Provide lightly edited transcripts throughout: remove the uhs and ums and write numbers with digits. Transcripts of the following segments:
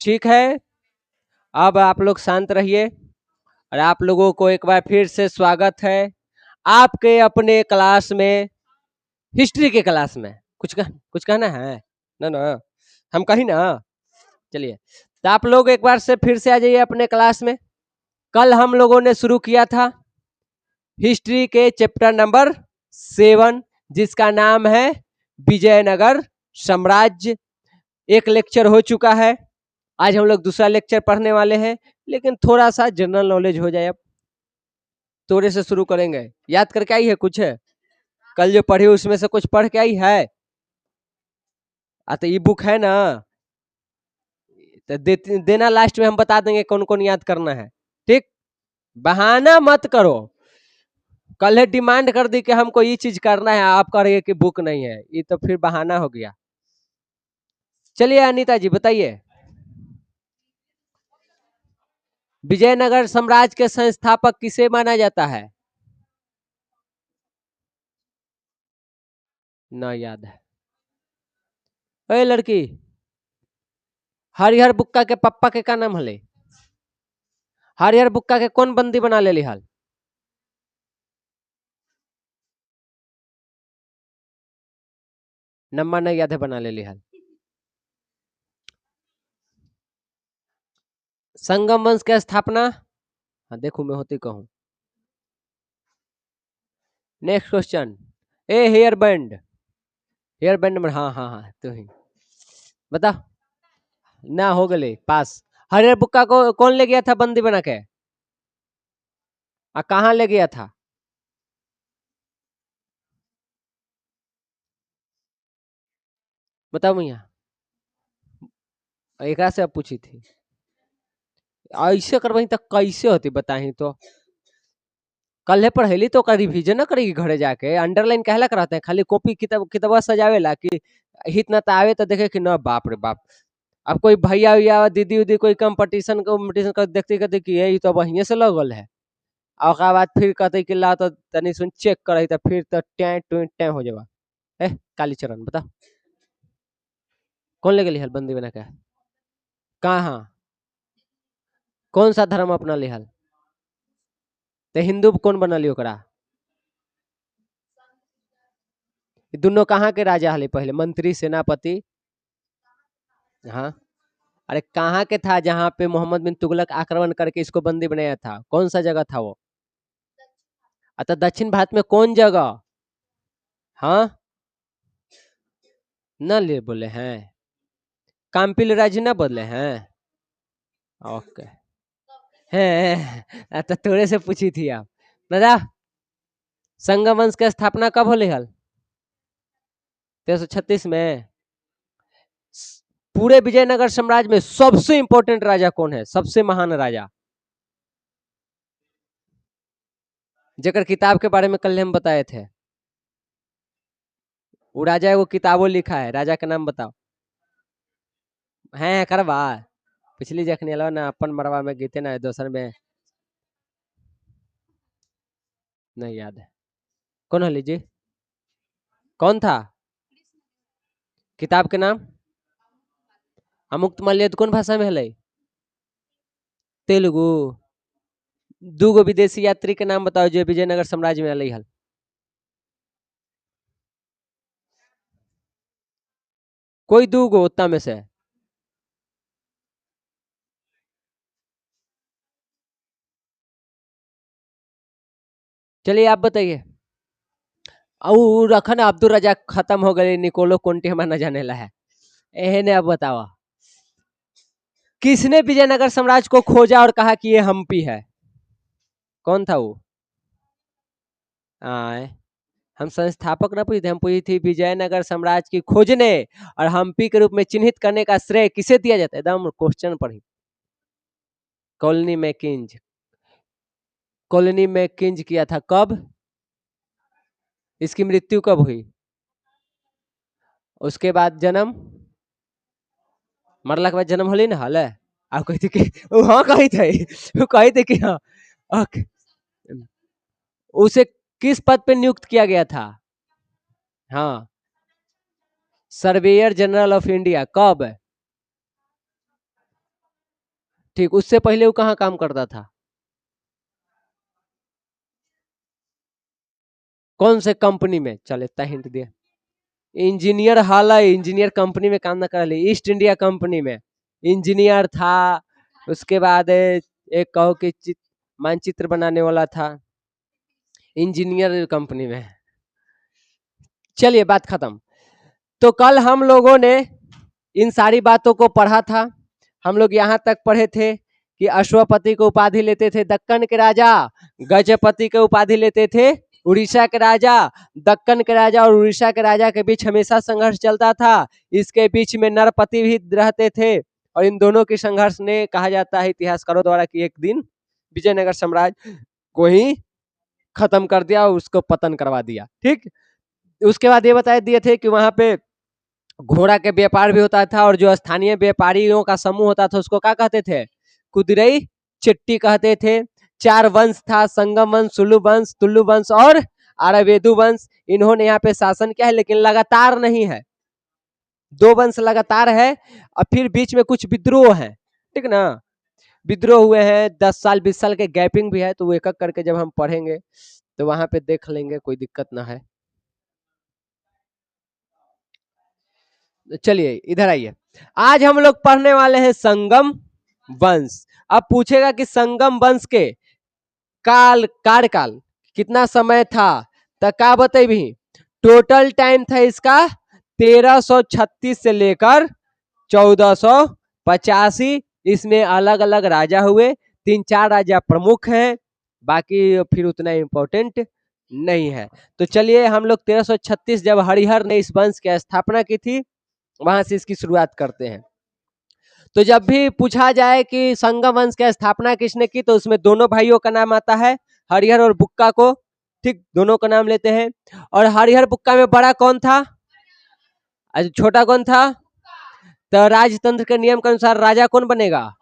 ठीक है, अब आप लोग शांत रहिए और आप लोगों को एक बार फिर से स्वागत है आपके अपने क्लास में, हिस्ट्री के क्लास में। कुछ कहना है ना? ना हम कहीं ना, चलिए तो आप लोग एक बार से फिर से आ जाइए अपने क्लास में। कल हम लोगों ने शुरू किया था हिस्ट्री के चैप्टर नंबर 7, जिसका नाम है विजयनगर साम्राज्य। एक लेक्चर हो चुका है, आज हम लोग दूसरा लेक्चर पढ़ने वाले हैं, लेकिन थोड़ा सा जनरल नॉलेज हो जाए। अब थोड़े से शुरू करेंगे। याद करके आई है कुछ है? कल जो पढ़ी उसमें से कुछ पढ़ के आई है? तो ई बुक है ना, तो देना, लास्ट में हम बता देंगे कौन कौन याद करना है। ठीक, बहाना मत करो। कल डिमांड कर दी कि हमको ये चीज करना है, आप करिए कि बुक नहीं है, ये तो फिर बहाना हो गया। चलिए अनीता जी बताइए, विजयनगर साम्राज्य के संस्थापक किसे माना जाता है? ना याद है? अरे लड़की, हरिहर बुक्का के पप्पा के का नाम हले? हरिहर बुक्का के कौन बंदी बना ले हाल? नम्मा नहीं याद है, बना ले हाल। संगम वंश की स्थापना, हाँ देखो मैं होती कहूँ। Next question, a hair band, hair band number, हाँ हाँ हाँ तो ही बता ना, हो गए पास। हरिहर बुक्का को कौन ले गया था बंदी बना के? कहाँ ले गया था? बताओ भैया, एक से अब पूछी थी। ऐसे करवाई तो कैसे होती बताही तो? कल पढ़ेली तो रिविजन न करेगी घरे जाके, अंडरलाइन कहला कराते हैं खाली कॉपी किताब सजावे ला कि हित न आवे तो देखे कि न, बाप रे बाप। अब कोई भैया या दीदी उदी कोई कंपटीशन कर देखते कहते कि ये तो वहीं से लगल है, और ओकरा बाद फिर कहते कि ला तो तनी सुन चेक करे तो फिर तो टै टुई टै हो जावा। ए कालीचरण बता, कौन ले गेली हल बंदी बना के? कहाँ? कौन सा धर्म अपना लिहल? तो हिंदू कौन बनली ओकरा? दोनों कहाँ के राजा हले पहले, मंत्री सेनापति? हाँ, अरे कहाँ के था जहाँ पे मोहम्मद बिन तुगलक आक्रमण करके इसको बंदी बनाया था? कौन सा जगह था वो? अतः दक्षिण भारत में कौन जगह? हाँ, न ले बोले हैं, काम्पिल राज्य न बोले हैं। ओके, है तो थोड़े से पूछी थी आप। दादा, संगम वंश की स्थापना कब होली हल? 1336 में। पूरे विजयनगर साम्राज्य में सबसे इंपॉर्टेंट राजा कौन है, सबसे महान राजा, जेकर किताब के बारे में कल हम बताए थे? वो राजा वो किताबों लिखा है, राजा का नाम बताओ। है करवा, पिछली जखनी अलावा ना अपन मरवा में गीते ना दोसर में नहीं याद है। कौन है लीजिए, कौन था? किताब के नाम? अमुक्तमाल्यद कौन भाषा में है? तेलुगु। दूगो विदेशी यात्री के नाम बताओ जो विजयनगर साम्राज्य में अलई हल। कोई दूगो उतना में से? चलिए आप बताइए। और अखन अब्दुल रजाक खत्म हो गए, निकोलो कोंटे हमारा न जाने ला है। एहने अब बताओ, किसने विजयनगर साम्राज्य को खोजा और कहा कि ये हम्पी है? कौन था वो? आए, हम संस्थापक न पूछे थे, हम पूछी थी विजयनगर साम्राज्य की खोजने और हम्पी के रूप में चिन्हित करने का श्रेय किसे दिया जाता है? एकदम क्वेश्चन पढ़ी। कॉलोनी मैकिंज, कॉलोनी मैकिंज किया था कब? इसकी मृत्यु कब हुई? उसके बाद जन्म, मरला के बाद जन्म होली ना हाल है। आप कही थी कि हाँ, कही थे वो कही थे कि हाँ। ओके, उसे किस पद पे नियुक्त किया गया था? हाँ, सर्वेयर जनरल ऑफ इंडिया। कब? ठीक, उससे पहले वो कहाँ काम करता था? कौन से कंपनी में? चल इतना हिंट दिया। इंजीनियर हाल है, इंजीनियर कंपनी में काम ना कर ली, ईस्ट इंडिया कंपनी में इंजीनियर था। उसके बाद एक कहो कि मानचित्र बनाने वाला था, इंजीनियर कंपनी में। चलिए बात खत्म। तो कल हम लोगों ने इन सारी बातों को पढ़ा था। हम लोग यहाँ तक पढ़े थे कि अश्वपति को उपाधि लेते थे दक्कन के राजा, गजपति के उपाधि लेते थे उड़ीसा के राजा। दक्कन के राजा और उड़ीसा के राजा के बीच हमेशा संघर्ष चलता था। इसके बीच में नरपति भी रहते थे और इन दोनों के संघर्ष ने कहा जाता है इतिहासकारों द्वारा कि एक दिन विजयनगर साम्राज्य को ही खत्म कर दिया और उसको पतन करवा दिया। ठीक, उसके बाद ये बता दिए थे कि वहां पे घोड़ा के व्यापार भी होता था और जो स्थानीय व्यापारियों का समूह होता था उसको क्या कहते थे? कुदिरई चिट्टी कहते थे। 4 वंश था, संगम वंश, सुलु वंश, तुलु वंश और आरवेदु वंश। इन्होंने यहाँ पे शासन किया है, लेकिन लगातार नहीं है। 2 वंश लगातार है और फिर बीच में कुछ विद्रोह है, ठीक ना, विद्रोह हुए हैं। 10 साल 20 साल के गैपिंग भी है, तो वो एक एक करके जब हम पढ़ेंगे तो वहां पे देख लेंगे, कोई दिक्कत ना है। चलिए इधर आइए, आज हम लोग पढ़ने वाले हैं संगम वंश। अब पूछेगा कि संगम वंश के कार्यकाल कितना समय था, तो क्या बतेबी? टोटल टाइम था इसका 1336 से लेकर 1485। इसमें अलग अलग राजा हुए, 3-4 राजा प्रमुख हैं, बाकी फिर उतना इम्पोर्टेंट नहीं है। तो चलिए हम लोग 1336 जब हरिहर ने इस वंश की स्थापना की थी, वहां से इसकी शुरुआत करते हैं। तो जब भी पूछा जाए कि संगम वंश की स्थापना किसने की, तो उसमें दोनों भाइयों का नाम आता है, हरिहर और बुक्का को। ठीक, दोनों का नाम लेते हैं। और हरिहर बुक्का में बड़ा कौन था, छोटा कौन था? तो राजतंत्र के नियम के अनुसार राजा कौन बनेगा?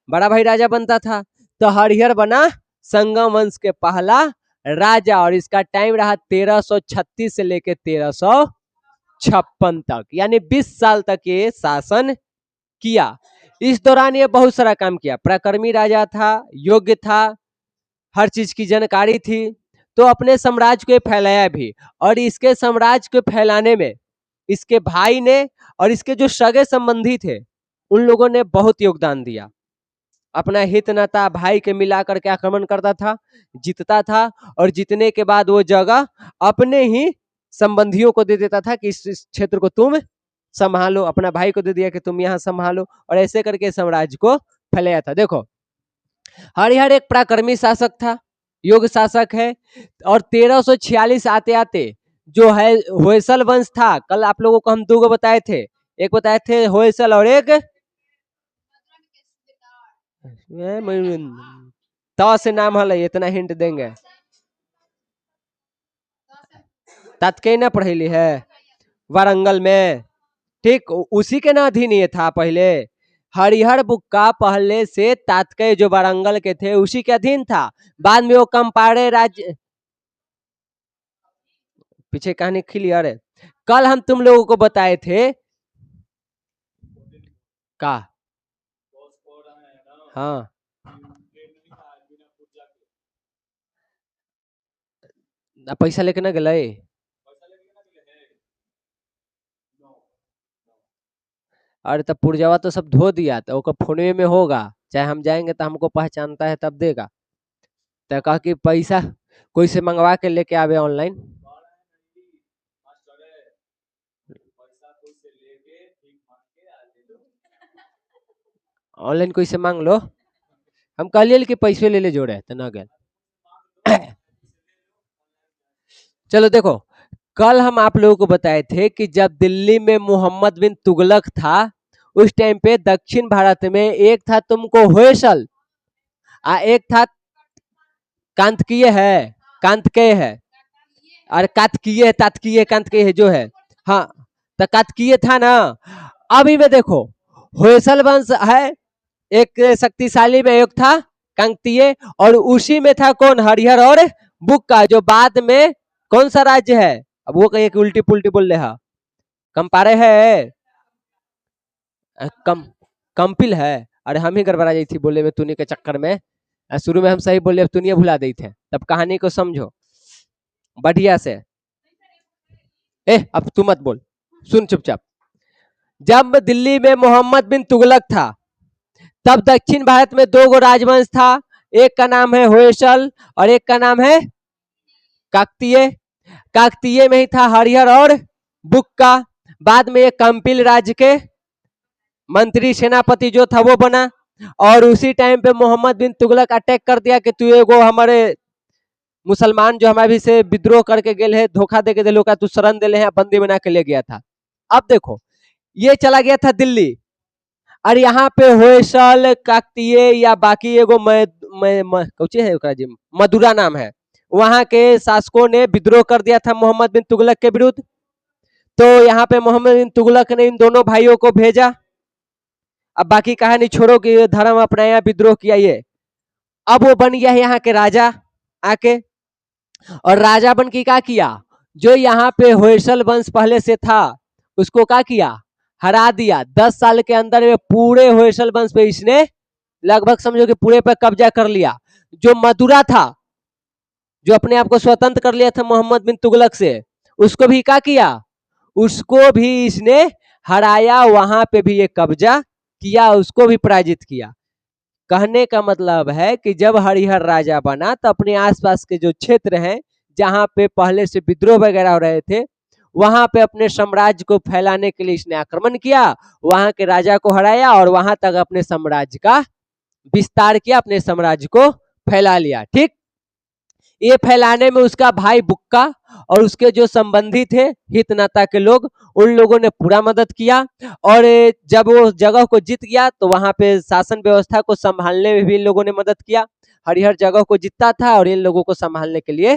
बड़ा भाई राजा बनता था। तो हरिहर बना संगम वंश के पहला राजा और इसका टाइम रहा 1336 से लेकर 1356 तक, यानी 20 साल तक ये शासन किया। इस दौरान ये बहुत सारा काम किया, पराक्रमी राजा था, योग्य था, हर चीज की जानकारी थी, तो अपने साम्राज्य को फैलाया भी। और इसके साम्राज्य को फैलाने में इसके भाई ने और इसके जो सगे संबंधी थे उन लोगों ने बहुत योगदान दिया। अपना हित नाता भाई के मिलाकर के आक्रमण करता था, जीतता था, और जीतने के बाद वो जगह अपने ही संबंधियों को दे देता था कि इस क्षेत्र को तुम संभालो, अपना भाई को दे दिया कि तुम यहाँ संभालो, और ऐसे करके साम्राज्य को फैलाया था। देखो, हरिहर एक पराक्रमी शासक था, योग्य शासक है। और 1346 आते आते जो है होयसल वंश था, कल आप लोगों को हम 2 बताए थे, एक बताए थे होयसल और एक तो से नाम हल, इतना हिंट देंगे। तात्केय ना पढ़ेली है वारंगल में, ठीक, उसी के ना अधीन ये था पहले। हरिहर बुक्का पहले से तात्केय जो वारंगल के थे उसी के अधीन था। बाद में वो कंपाड़े राज्य, पीछे कहानी क्लियर है। कल हम तुम लोगों को बताए थे का, हाँ, पैसा लेके ना गए, अरे तब पुरजवा तो सब धो दिया, तो फोनवे में होगा, चाहे हम जाएंगे तो हमको पहचानता है तब देगा। तो कहा कि पैसा कोई से मंगवा के लेके आवे ऑनलाइन, ऑनलाइन कोई से मांग लो। हम कहलिए कि पैसे ले ले जोड़े तो ना गए। चलो देखो, कल हम आप लोगों को बताए थे कि जब दिल्ली में मोहम्मद बिन तुगलक था, उस टाइम पे दक्षिण भारत में एक था तुमको होयसल, एक था कांतकीय है, कांतकेय है, और कातकीय है, तातकीय, कांतकीय है जो है, हाँ, तो कातकीय था ना। अभी में देखो, होयसल वंश है, एक शक्तिशाली में एक था कांतीय, और उसी में था कौन? हरिहर और बुक्का, जो बाद में कौन सा राज्य है? अब वो कहीं उल्टी पुल्टी बोल रहे हैं, कंपारे है, कम कंपिल है, अरे हम ही गड़बड़ा गई थी बोले में तूने के चक्कर में। शुरू में हम सही बोले, अब तूने भुला दी थे। तब कहानी को समझो बढ़िया से। अब तू मत बोल, सुन चुपचाप। जब दिल्ली में मोहम्मद बिन तुगलक था, तब दक्षिण भारत में 2 गो राजवंश था। एक का नाम है होयसल और एक का नाम है काकतीय। काकतीय में ही था हरिहर और बुक्का। बाद में एक कंपिल राज्य के मंत्री सेनापति जो था वो बना। और उसी टाइम पे मोहम्मद बिन तुगलक अटैक कर दिया कि तू एगो हमारे मुसलमान जो हमारे भी से विद्रोह करके गेल है, धोखा दे के दिलो का, तू शरण दिले है, बंदी बना के ले गया था। अब देखो ये चला गया था दिल्ली, और यहाँ पे होयसल काकतीय या बाकी एगो मदुरा नाम है, वहां के शासकों ने विद्रोह कर दिया था मोहम्मद बिन तुगलक के विरुद्ध। तो यहाँ पे मोहम्मद बिन तुगलक ने इन दोनों भाइयों को भेजा। अब बाकी कहानी छोड़ो कि धर्म अपनाया, विद्रोह किया ये। अब वो बन गया है यहाँ के राजा आके, और राजा बन के क्या किया, जो यहाँ पे होयसल वंश पहले से था उसको क्या किया, हरा दिया। 10 साल के अंदर में पूरे होयसल वंश पे इसने लगभग समझो कि पूरे पे कब्जा कर लिया। जो मदुरा था, जो अपने आप को स्वतंत्र कर लिया था मोहम्मद बिन तुगलक से, उसको भी क्या किया, उसको भी इसने हराया, वहां पे भी ये कब्जा किया, उसको भी पराजित किया। कहने का मतलब है कि जब हरिहर राजा बना तो अपने आसपास के जो क्षेत्र हैं जहां पे पहले से विद्रोह वगैरह हो रहे थे, वहां पे अपने साम्राज्य को फैलाने के लिए इसने आक्रमण किया, वहां के राजा को हराया और वहां तक अपने साम्राज्य का विस्तार किया, अपने साम्राज्य को फैला लिया। ठीक, ये फैलाने में उसका भाई बुक्का और उसके जो संबंधी थे हितनाता के लोग, उन लोगों ने पूरा मदद किया। और जब वो जगह को जीत गया तो वहां पे शासन व्यवस्था को संभालने में भी इन लोगों ने मदद किया। हरिहर जगह को जीतता था और इन लोगों को संभालने के लिए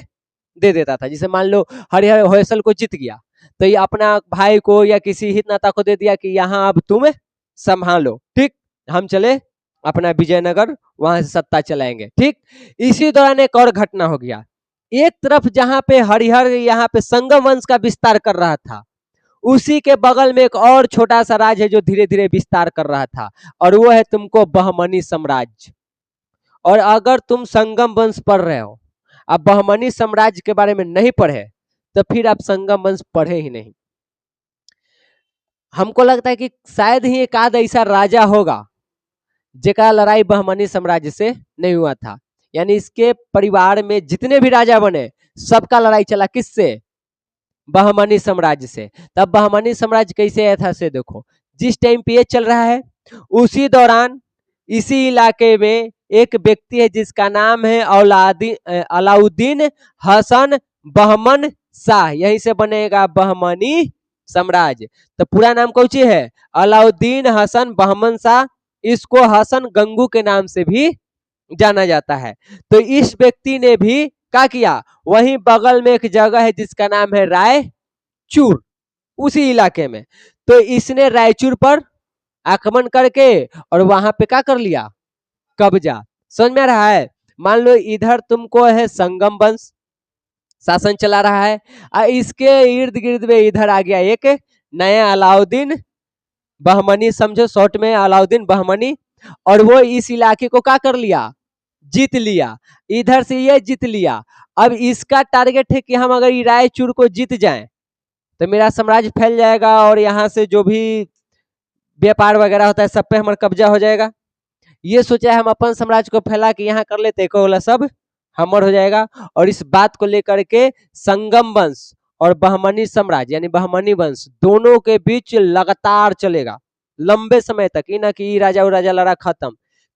दे देता था। जैसे मान लो हरिहर होयसल को जीत गया तो ये अपना भाई को या किसी हितनाता को दे दिया कि यहाँ अब तुम संभालो, ठीक, हम चले अपना विजयनगर, वहां से सत्ता चलाएंगे। ठीक, इसी दौरान एक और घटना हो गया। एक तरफ जहां पे हरिहर यहाँ पे संगम वंश का विस्तार कर रहा था, उसी के बगल में एक और छोटा सा राज्य है जो धीरे धीरे विस्तार कर रहा था, और वो है तुमको बहमनी साम्राज्य। और अगर तुम संगम वंश पढ़ रहे हो, अब बहमनी साम्राज्य के बारे में नहीं पढ़े, तो फिर आप संगम वंश पढ़े ही नहीं। हमको लगता है कि शायद ही एक आध ऐसा राजा होगा जेका लड़ाई बहमनी साम्राज्य से नहीं हुआ था। यानी इसके परिवार में जितने भी राजा बने सबका लड़ाई चला किससे, बहमनी साम्राज्य से। तब बहमनी साम्राज्य कैसे आया था से देखो, जिस टाइम पे ये चल रहा है उसी दौरान इसी इलाके में एक व्यक्ति है जिसका नाम है अलाउद्दीन हसन बहमन शाह, यहीं से बनेगा बहमनी साम्राज्य। तो पूरा नाम कौन सी है, अलाउद्दीन हसन बहमन शाह। इसको हसन गंगू के नाम से भी जाना जाता है। तो इस व्यक्ति ने भी क्या किया, वहीं बगल में एक जगह है जिसका नाम है रायचूर, उसी इलाके में, तो इसने रायचूर पर आक्रमण करके और वहां पे क्या कर लिया, कब्जा। समझ में आ रहा है। मान लो इधर तुमको है संगम वंश शासन चला रहा है, और इसके इर्द गिर्द में इधर आ गया एक नया अलाउद्दीन बहमनी, समझो शॉर्ट में अलाउद्दीन बहमनी, और वो इस इलाके को क्या कर लिया, जीत लिया। इधर से ये जीत लिया। अब इसका टारगेट है कि हम अगर रायचूर को जीत जाएं तो मेरा साम्राज्य फैल जाएगा और यहाँ से जो भी व्यापार वगैरह होता है सब पे हमारा कब्जा हो जाएगा। ये सोचा है हम अपन साम्राज्य को फैला के यहाँ कर लेते, सब हमर हो जाएगा। और इस बात को लेकर के संगम वंश और बहमनी साम्राज्य यानी बहमनी वंश दोनों के बीच लगातार चलेगा लंबे समय तक। ही ना कि राजा और राजा लड़ा खत्म,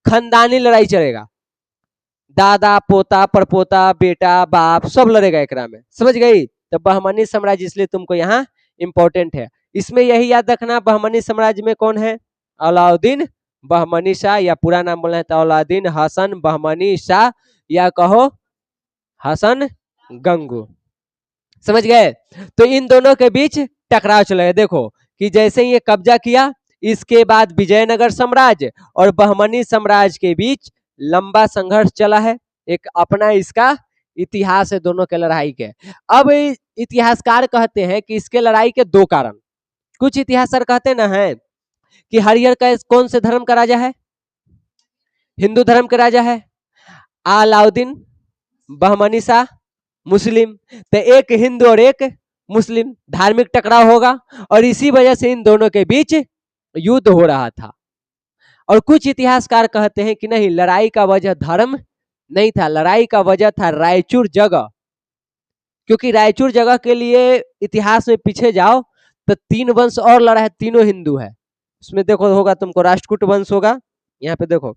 खानदानी लड़ाई चलेगा, दादा पोता परपोता बेटा बाप सब लड़ेगा एकरा में, समझ गई। तो बहमनी साम्राज्य इसलिए तुमको यहाँ इंपॉर्टेंट है। इसमें यही याद रखना, बहमनी साम्राज्य में कौन है, अलाउद्दीन बहमनी शाह, या पूरा नाम बोलना है तो अलाउद्दीन हसन बहमनी शाह, या कहो हसन गंगू, समझ गए। तो इन दोनों के बीच टकराव चलेगा। देखो कि जैसे ही ये कब्जा किया, इसके बाद विजयनगर साम्राज्य और बहमनी साम्राज्य के बीच लंबा संघर्ष चला है। एक अपना इसका इतिहास है दोनों के लड़ाई के। अब इतिहासकार कहते हैं कि इसके लड़ाई के 2 कारण। कुछ इतिहासकार कहते ना है कि हरिहर का कौन से धर्म का राजा है, हिंदू धर्म के राजा है, अलाउद्दीन, बहमनी शाह मुस्लिम। तो एक हिंदू और एक मुस्लिम, धार्मिक टकराव होगा और इसी वजह से इन दोनों के बीच युद्ध हो रहा था। और कुछ इतिहासकार कहते हैं कि नहीं, लड़ाई का वजह धर्म नहीं था, लड़ाई का वजह था रायचूर जगह। क्योंकि रायचूर जगह के लिए इतिहास में पीछे जाओ तो 3 वंश और लड़ा है, तीनों हिंदू है। उसमें देखो होगा तुमको, राष्ट्रकूट वंश होगा, यहाँ पे देखो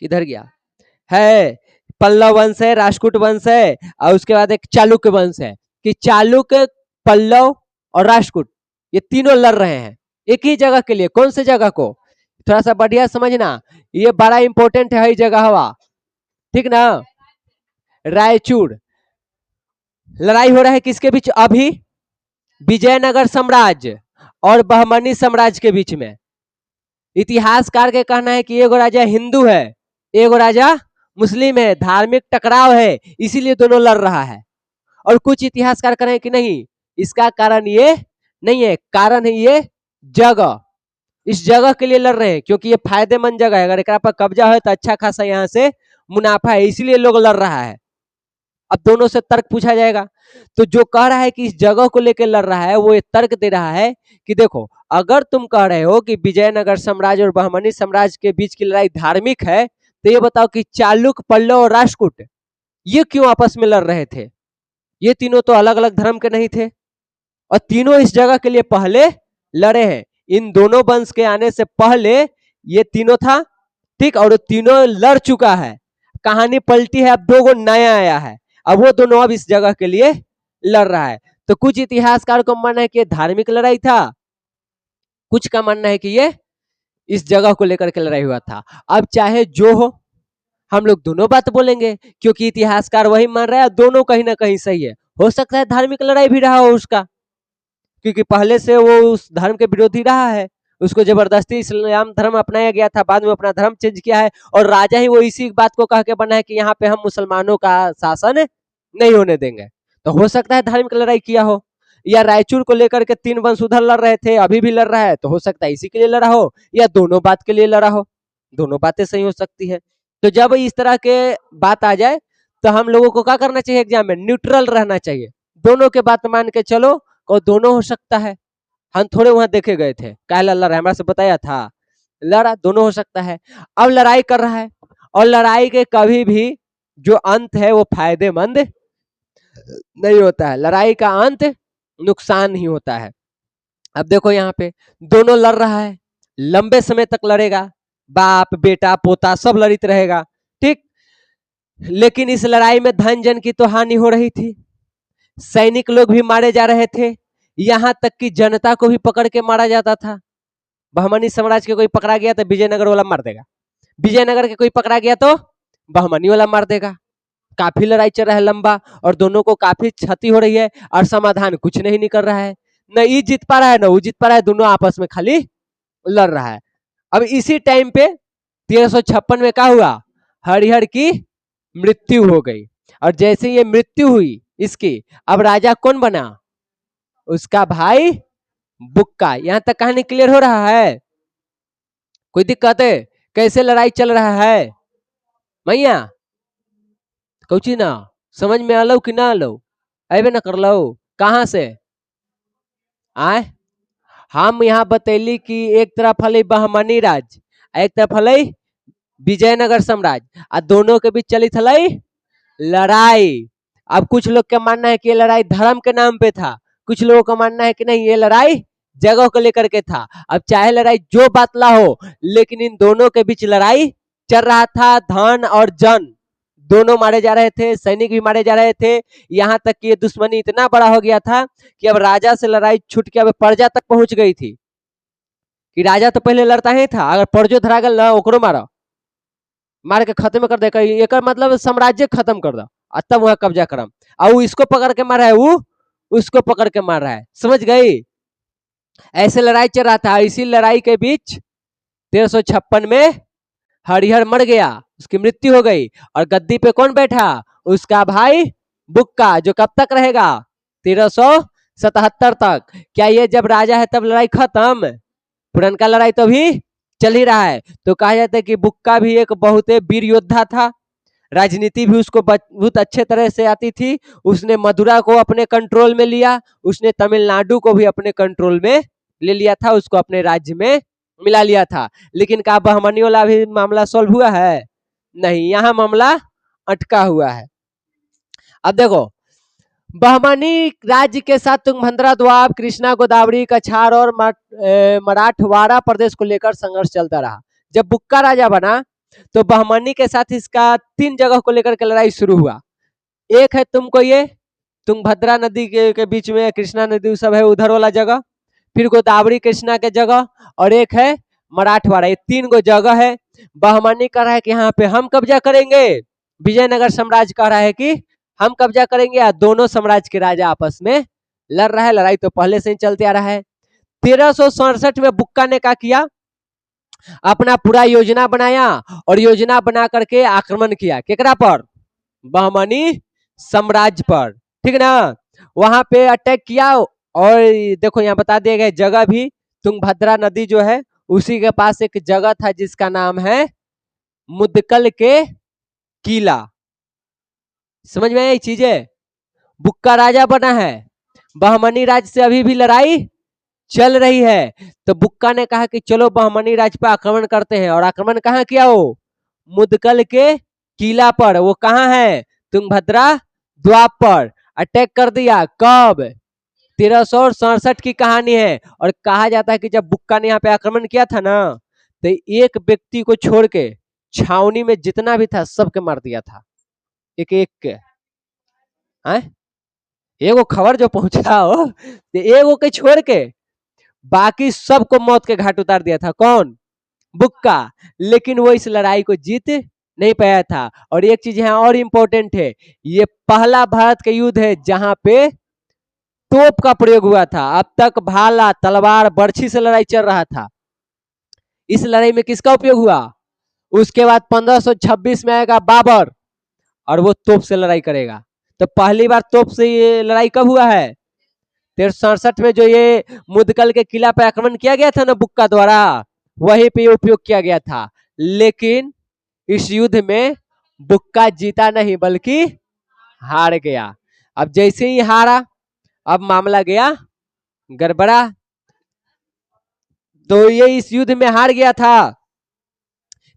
किधर गया है, पल्लव वंश है, राष्ट्रकूट वंश है, और उसके बाद एक चालुक्य वंश है। कि चालुक्य, पल्लव और राष्ट्रकूट ये तीनों लड़ रहे हैं एक ही जगह के लिए। कौन से जगह को, थोड़ा सा बढ़िया समझना, ये बड़ा इंपॉर्टेंट है, जगह हवा, ठीक ना। रायचूर लड़ाई हो रहा है किसके बीच अभी, विजयनगर साम्राज्य और बहमनी साम्राज्य के बीच में। इतिहासकार के कहना है कि एगो राजा हिंदू है, एगो राजा मुस्लिम है, धार्मिक टकराव है, इसीलिए दोनों लड़ रहा है। और कुछ इतिहासकार कह रहे हैं कि नहीं, इसका कारण ये नहीं है, कारण है ये जगह, इस जगह के लिए लड़ रहे हैं क्योंकि ये फायदेमंद जगह है, अगर एक पर कब्जा है तो अच्छा खासा यहाँ से मुनाफा है, इसलिए लोग लड़ रहा है। अब दोनों से तर्क पूछा जाएगा, तो जो कह रहा है कि इस जगह को लेकर लड़ रहा है वो ये तर्क दे रहा है कि देखो, अगर तुम कह रहे हो कि विजयनगर साम्राज्य और बहमनी साम्राज्य के बीच की लड़ाई धार्मिक है, तो ये बताओ कि चालुक्य, पल्लव और राष्ट्रकूट ये क्यों आपस में लड़ रहे थे? ये तीनों तो अलग अलग धर्म के नहीं थे और तीनों इस जगह के लिए पहले लड़े हैं। इन दोनों वंश के आने से पहले ये तीनों था, ठीक, और तीनों लड़ चुका है, कहानी पलटी है, अब दो गो नया आया है, अब वो दोनों अब इस जगह के लिए लड़ रहा है। तो कुछ इतिहासकार को मानना है कि ये धार्मिक लड़ाई था, कुछ का मानना है कि ये इस जगह को लेकर के लड़ाई हुआ था। अब चाहे जो हो, हम लोग दोनों बात बोलेंगे क्योंकि इतिहासकार वही मान रहा है, दोनों कहीं ना कहीं सही है। हो सकता है धार्मिक लड़ाई भी रहा हो उसका, क्योंकि पहले से वो उस धर्म के विरोधी रहा है, उसको जबरदस्ती इस्लाम धर्म अपनाया गया था, बाद में अपना धर्म चेंज किया है और राजा ही वो इसी बात को कह के बना है कि यहाँ पे हम मुसलमानों का शासन नहीं होने देंगे। तो हो सकता है धार्मिक लड़ाई किया हो, या रायचूर को लेकर के 3 वंश उधर लड़ रहे थे, अभी भी लड़ रहा है, तो हो सकता है इसी के लिए लड़ा हो, या दोनों बात के लिए लड़ा हो, दोनों बातें सही हो सकती है। तो जब इस तरह के बात आ जाए तो हम लोगों को क्या करना चाहिए, एग्जाम में न्यूट्रल रहना चाहिए, दोनों के बात मान के चलो, और दोनों हो सकता है। हम थोड़े वहां देखे गए थे, काहे लड़ रहा, हमरा से बताया था, लड़ा, दोनों हो सकता है। अब लड़ाई कर रहा है और लड़ाई के कभी भी जो अंत है वो फायदेमंद नहीं होता है, लड़ाई का अंत नुकसान ही होता है। अब देखो यहाँ पे दोनों लड़ रहा है, लंबे समय तक लड़ेगा, बाप बेटा पोता सब लड़ित रहेगा, ठीक। लेकिन इस लड़ाई में धन जन की तो हानि हो रही थी, सैनिक लोग भी मारे जा रहे थे, यहाँ तक कि जनता को भी पकड़ के मारा जाता था। बहमनी साम्राज्य के कोई पकड़ा गया तो विजयनगर वाला मार देगा, विजयनगर के कोई पकड़ा गया तो बहमनी वाला मार देगा। काफी लड़ाई चल रहा है लंबा और दोनों को काफी क्षति हो रही है और समाधान कुछ नहीं निकल रहा है, न ये जीत पा रहा है न वो जीत पा रहा है, दोनों आपस में खाली लड़ रहा है। अब इसी टाइम पे 1356 में क्या हुआ, हरिहर की मृत्यु हो गई और जैसे ये मृत्यु हुई इसकी, अब राजा कौन बना, उसका भाई बुक्का। यहां तक कहानी क्लियर हो रहा है, कोई दिक्कत है, कैसे लड़ाई चल रहा है मैया, कौची ना समझ में आलो कि ना आलो, अबे ना कर लो, कहाँ से आए। हम यहाँ बतैली कि एक तरफ हले बहमनी राज, एक तरफ हले विजयनगर साम्राज्य, आ दोनों के बीच चली थलाई लड़ाई। अब कुछ लोग का मानना है कि ये लड़ाई धर्म के नाम पे था, कुछ लोगों का मानना है कि नहीं ये लड़ाई जगह को लेकर के था। अब चाहे लड़ाई जो बातला हो, लेकिन इन दोनों के बीच लड़ाई चल रहा था, धन और जन दोनों मारे जा रहे थे, सैनिक भी मारे जा रहे थे, यहाँ तक कि ये दुश्मनी इतना बड़ा हो गया था कि अब राजा से लड़ाई छूट के अब प्रजा तक पहुंच गई थी, कि राजा तो पहले लड़ता ही था, अगर प्रजो धरा गल ना ओकरो मारो, मार के खत्म कर दे, एक मतलब साम्राज्य खत्म कर दो और तब वहां कब्जा करम। और इसको पकड़ के मार रहा है, वो उसको पकड़ के मार रहा है, समझ गई। ऐसे लड़ाई चल रहा था। इसी लड़ाई के बीच 1356 में हरिहर मर गया, उसकी मृत्यु हो गई और गद्दी पे कौन बैठा, उसका भाई बुक्का, जो कब तक रहेगा 1377 तक। क्या ये जब राजा है तब लड़ाई खत्म, पुरनका लड़ाई तो भी चल ही रहा है। तो कहा जाता है कि बुक्का भी एक बहुत वीर योद्धा था, राजनीति भी उसको बहुत अच्छे तरह से आती थी। उसने मदुरा को अपने कंट्रोल में लिया, उसने तमिलनाडु को भी अपने कंट्रोल में ले लिया था, उसको अपने राज्य में मिला लिया था। लेकिन क्या बहमनी वाला भी मामला सॉल्व हुआ है? नहीं, यहाँ मामला अटका हुआ है। अब देखो, बहमनी राज्य के साथ तुंगभद्रा दोआब, कृष्णा गोदावरी, कछार और मराठवाड़ा प्रदेश को लेकर संघर्ष चलता रहा। जब बुक्का राजा बना तो बहमनी के साथ इसका 3 जगह को लेकर के लड़ाई शुरू हुआ। एक है तुमको ये तुंगभद्रा नदी के बीच में कृष्णा नदी सब है उधर वाला जगह, फिर गोदावरी कृष्णा के जगह, और एक है मराठवाड़ा। ये 3 गो जगह है। बहमनी कह रहा है कि यहाँ पे हम कब्जा करेंगे, विजयनगर साम्राज्य कह रहा है कि हम कब्जा करेंगे, या दोनों साम्राज्य के राजा आपस में लड़ रहा है। लड़ाई तो पहले से ही चलते आ रहा है। 1367 में बुक्का ने क्या किया, अपना पूरा योजना बनाया और योजना बना करके आक्रमण किया। केकरा पर? बहमनी साम्राज्य पर, ठीक ना। वहां पे अटैक किया, और देखो यहाँ बता दिया गया जगह भी, तुंगभद्रा नदी जो है उसी के पास एक जगह था जिसका नाम है मुदकल के किला। समझ में आई चीजें? बुक्का राजा बना है, बहमनी राज्य से अभी भी लड़ाई चल रही है। तो बुक्का ने कहा कि चलो बहमनी राज्य पर आक्रमण करते हैं, और आक्रमण कहाँ किया? वो मुदकल के किला पर। वो कहाँ है? तुंगभद्रा द्वाब पर अटैक कर दिया। कब? 1367 की कहानी है। और कहा जाता है कि जब बुक्का ने यहाँ पे आक्रमण किया था ना, तो एक व्यक्ति को छोड़ के छावनी में जितना भी था सबके मार दिया था, एक एक के। एगो खबर जो पहुंचा हो, तो एगो के छोड़ के बाकी सबको मौत के घाट उतार दिया था। कौन? बुक्का। लेकिन वो इस लड़ाई को जीत नहीं पाया था। और एक चीज यहाँ और इम्पोर्टेंट है, ये पहला भारत का युद्ध है जहां पे तोप का प्रयोग हुआ था। अब तक भाला, तलवार, बर्छी से लड़ाई चल रहा था। इस लड़ाई में किसका उपयोग हुआ? उसके बाद 1526 में आएगा बाबर, और वो तोप से लड़ाई करेगा। तो पहली बार तोप से ये लड़ाई कब हुआ है? 1367 में, जो ये मुदकल के किला पर आक्रमण किया गया था ना बुक्का द्वारा, वहीं पे उपयोग किया गया था। लेकिन इस युद्ध में बुक्का जीता नहीं बल्कि हार गया। अब जैसे ही हारा, अब मामला गया गड़बड़ा। तो ये इस युद्ध में हार गया था।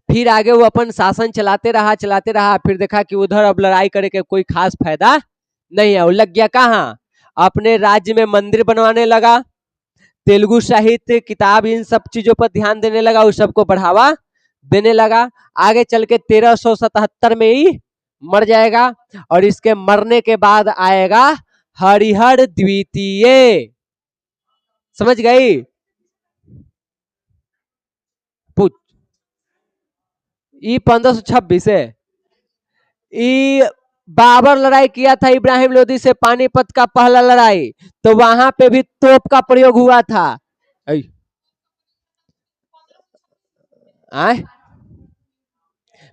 फिर आगे वो अपन शासन चलाते रहा। फिर देखा कि उधर अब लड़ाई करे के कोई खास फायदा नहीं है। वो लग गया कहाँ? अपने राज्य में मंदिर बनवाने लगा, तेलुगु साहित्य, किताब, इन सब चीजों पर ध्यान देने लगा, उस सबको बढ़ावा देने लगा। आगे चल के 1377 में ही मर जाएगा, और इसके मरने के बाद आएगा हरिहर द्वितीय। समझ गई? पूछ। 1526 है। बाबर लड़ाई किया था इब्राहिम लोदी से, पानीपत का पहला लड़ाई, तो वहां पे भी तोप का प्रयोग हुआ था।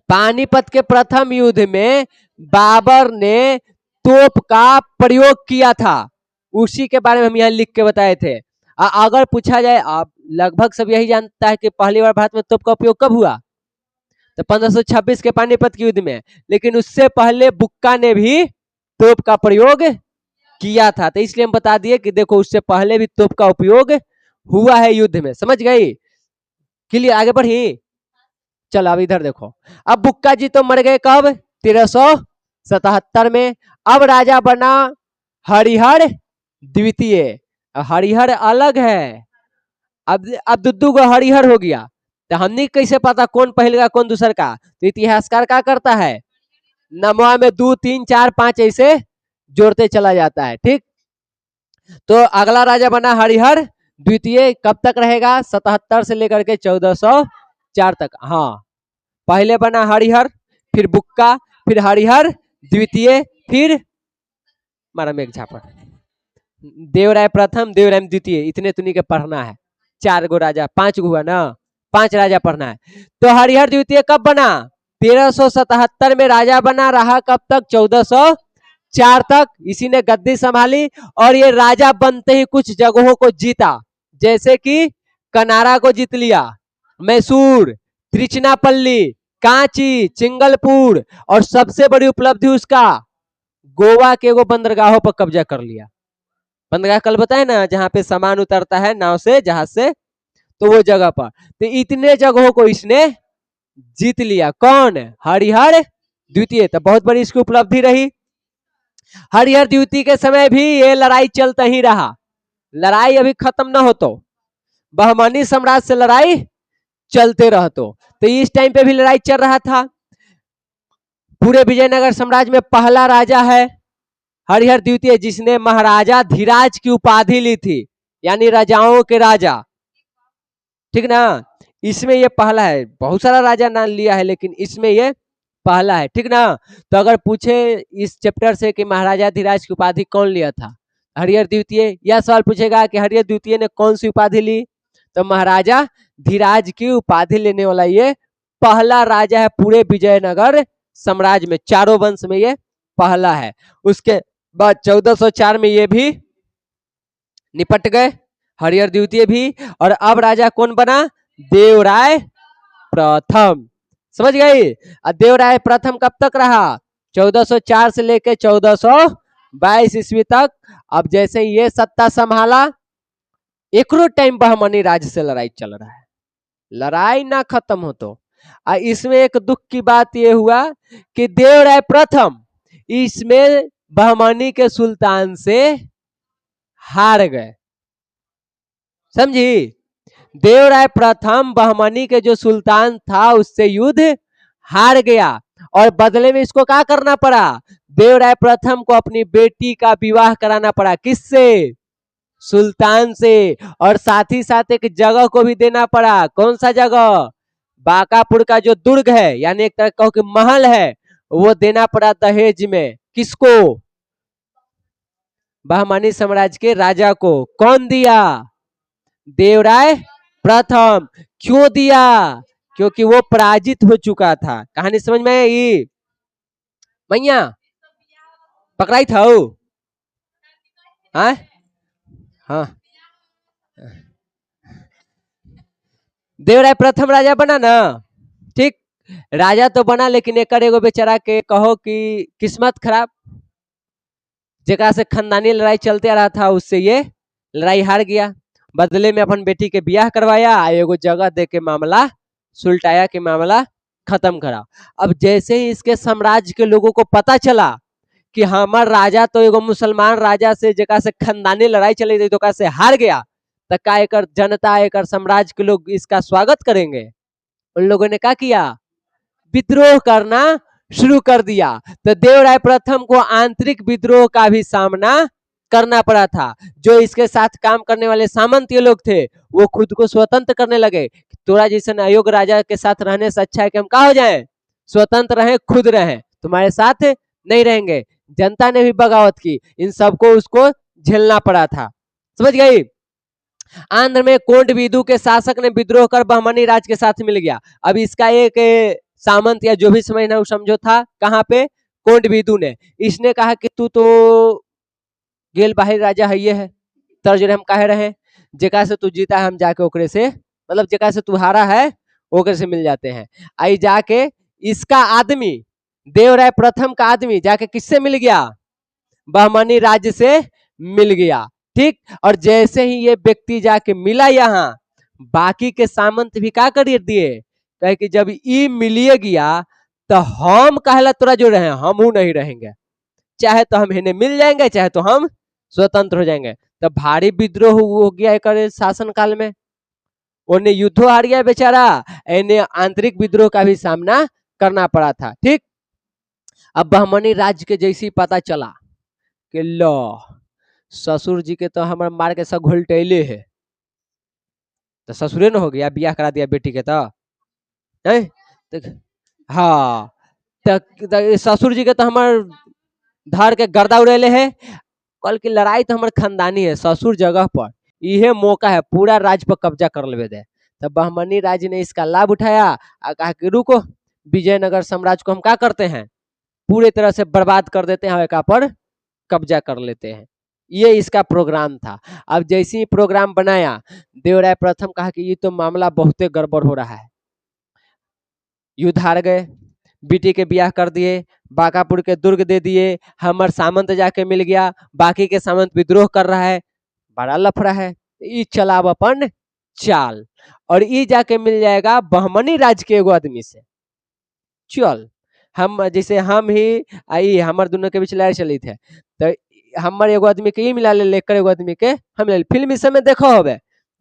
पानीपत के प्रथम युद्ध में बाबर ने तोप का प्रयोग किया था, उसी के बारे में हम यहाँ लिख के बताए थे। अगर पूछा जाए, आप लगभग सब यही जानता है कि पहली बार भारत में तोप का उपयोग कब हुआ? तो 1526 के पानीपत के युद्ध में। लेकिन उससे पहले बुक्का ने भी तोप का प्रयोग किया था, तो इसलिए हम बता दिए कि देखो उससे पहले भी तोप का उपयोग हुआ है युद्ध में। समझ गई? क्लियर? आगे बढ़ी? चलो अब इधर देखो। अब बुक्का जी तो मर गए कब? 1377 में। अब राजा बना हरिहर द्वितीय। हरिहर अलग है, अब दुद्दू को हरिहर हो गया। तो हमने कैसे पता कौन पहले का कौन दूसर का? तो इतिहासकार क्या करता है, नमवा में 2, 3, 4, 5 ऐसे जोड़ते चला जाता है। ठीक, तो अगला राजा बना हरिहर द्वितीय। कब तक रहेगा? 77 से लेकर के 1404 तक। हाँ, पहले बना हरिहर, फिर बुक्का, फिर हरिहर द्वितीय, फिर मारा मेघ झापर, देवराय प्रथम, देवराय द्वितीय। इतने तुनी के पढ़ना है। 4 गो राजा, 5 गो हुआ ना, 5 राजा पढ़ना है। तो हरिहर द्वितीय कब बना? 1377 में राजा बना, रहा कब तक? 1404 तक। इसी ने गद्दी संभाली, और ये राजा बनते ही कुछ जगहों को जीता, जैसे कि कनारा को जीत लिया, मैसूर, त्रिचनापल्ली, कांची, चिंगलपुर और सबसे बड़ी उपलब्धि उसका गोवा के एगो बंदरगाहों पर कब्जा कर लिया। बंदरगाह कल बताए ना, जहां पे सामान उतरता है नाव से, जहाज से, तो वो जगह पर। तो इतने जगहों को इसने जीत लिया। कौन? हरिहर द्वितीय। तो बहुत बड़ी इसकी उपलब्धि रही। हरिहर द्वितीय के समय भी ये लड़ाई चलता ही रहा। लड़ाई अभी खत्म न हो तो बहमनी साम्राज्य से लड़ाई चलते रहतो। तो इस टाइम पे भी लड़ाई चल रहा था। पूरे विजयनगर साम्राज्य में पहला राजा है हरिहर द्वितीय, जिसने महाराजा धीराज की उपाधि ली थी, यानी राजाओं के राजा। ठीक ना? इसमें ये पहला है। बहुत सारा राजा नाम लिया है, लेकिन इसमें ये पहला है। ठीक ना? तो अगर पूछे इस चैप्टर से कि महाराजा धीराज की उपाधि कौन लिया था, हरिहर द्वितीय, यह सवाल पूछेगा कि हरिहर द्वितीय ने कौन सी उपाधि ली, तो महाराजा धीराज की उपाधि लेने वाला ये पहला राजा है पूरे विजयनगर साम्राज्य में। चारों वंश में ये पहला है। उसके बाद 1404 में ये भी निपट गए, हरिहर द्वितीय भी। और अब राजा कौन बना? देवराय प्रथम। समझ गई? देवराय प्रथम कब तक रहा? 1404 से लेकर 1422 ईस्वी तक। अब जैसे ये सत्ता संभाला, एक टाइम बहमनी राज्य से लड़ाई चल रहा है। लड़ाई ना खत्म हो तो इसमें एक दुख की बात यह हुआ कि देवराय प्रथम इसमें बहमनी के सुल्तान से हार गए। समझी? देवराय प्रथम बहमनी के जो सुल्तान था उससे युद्ध हार गया, और बदले में इसको क्या करना पड़ा? देवराय प्रथम को अपनी बेटी का विवाह कराना पड़ा। किससे? सुल्तान से। और साथ ही साथ एक जगह को भी देना पड़ा। कौन सा जगह? बांकापुर का जो दुर्ग है, यानी एक तरह कहो कि महल है, वो देना पड़ा दहेज में। किसको? बहमनी साम्राज्य के राजा को। कौन दिया? देवराय प्रथम। क्यों दिया? क्योंकि वो पराजित हो चुका था। कहानी समझ में आई? मैया पकड़ाई था वो? हाँ, देवराय प्रथम राजा बना ना। ठीक, राजा तो बना, लेकिन एक एगो बेचारा के कहो कि किस्मत खराब, जेकरा से खानदानी लड़ाई चलते आ रहा था, उससे ये लड़ाई हार गया। बदले में अपन बेटी के ब्याह करवाया, एगो जगह दे के मामला सुलटाया के मामला खत्म करा। अब जैसे ही इसके साम्राज्य के लोगों को पता चला कि हमार राजा तो एगो मुसलमान राजा से, जेकरा से खानदानी लड़ाई चली थी, तो से हार गया, तो का एकर जनता, एकर साम्राज्य के लोग इसका स्वागत करेंगे। उन लोगों ने क्या किया? विद्रोह करना शुरू कर दिया। तो देवराय प्रथम को आंतरिक विद्रोह का भी सामना करना पड़ा था। जो इसके साथ काम करने वाले सामंतीय लोग थे, वो खुद को स्वतंत्र करने लगे। तोरा जैसे अयोग्य राजा के साथ रहने से अच्छा है कि हम क्या हो जाएं? स्वतंत्र रहें, खुद रहें, तुम्हारे साथ नहीं रहेंगे। जनता ने भी बगावत की, इन सबको उसको झेलना पड़ा था। समझ गई? आंध्र में कोंडविदु के शासक ने विद्रोह कर बहमनी राज के साथ मिल गया। अब इसका एक सामंत या जो भी समझना वो समझो था कहाँ पे? कोंडविदु ने। इसने कहा कि तू तो गेल बाहिर राजा है, ये है तर्ज हम काहे रहे, जेका से तू जीता है हम जाके ओकरे से, मतलब जेका से तू हारा है ओकरे से मिल जाते हैं। आई जाके इसका आदमी, देवराय प्रथम का आदमी जाके किससे मिल गया? बहमनी राज्य से मिल गया। ठीक, और जैसे ही ये व्यक्ति जाके मिला यहाँ, बाकी के सामंत भी क्या कर दिए? कहे कि जब ई मिलिए गया तो हम कहला तोरा जो रहे, हम नहीं रहेंगे, चाहे तो हम इन्हें मिल जाएंगे, चाहे तो हम स्वतंत्र हो जाएंगे। तो भारी विद्रोह हो गया एक शासन काल में। उन्हें युद्ध हार गया बेचारा, इन्हें आंतरिक विद्रोह का भी सामना करना पड़ा था। ठीक, अब बहमनी राज्य के जैसी पता चला कि लो ससुर जी के तो हमारे मार के सब घोलटेले है, तो ससुरे न हो गया, ब्याह करा दिया बेटी के। तो हाँ, तो ससुर जी के तो हमारे धर के गर्दा उड़ेले है। कल की लड़ाई तो हमारे खानदानी है, ससुर जगह पर यह मौका है पूरा राज्य पर कब्जा कर ले दे। तब बहमनी राज्य ने इसका लाभ उठाया और कहा कि रुको, विजयनगर साम्राज्य को हम क्या करते हैं, पूरे तरह से बर्बाद कर देते हैं, एक पर कब्जा कर लेते हैं। ये इसका प्रोग्राम था। अब जैसे ही प्रोग्राम बनाया, देवराय प्रथम कहा कि ये तो मामला बहुत गड़बड़ हो रहा है। युद्ध हार गए, बेटी के ब्याह कर दिए, बांकापुर के दुर्ग दे दिए, हमर सामंत जाके मिल गया, बाकी के सामंत विद्रोह कर रहा है, बड़ा लफड़ा है। ई चलाब अपन चाल, और ई जाके मिल जाएगा बहमनी राज्य के एगो आदमी से। चल हम जैसे हम ही आई हमर दोनों के बीच लड़ाई चली थे, तो हमर एगो आदमी के ई मिला ले, लेकर एगो आदमी के हम ले फिल्म इस समय देखो होबे,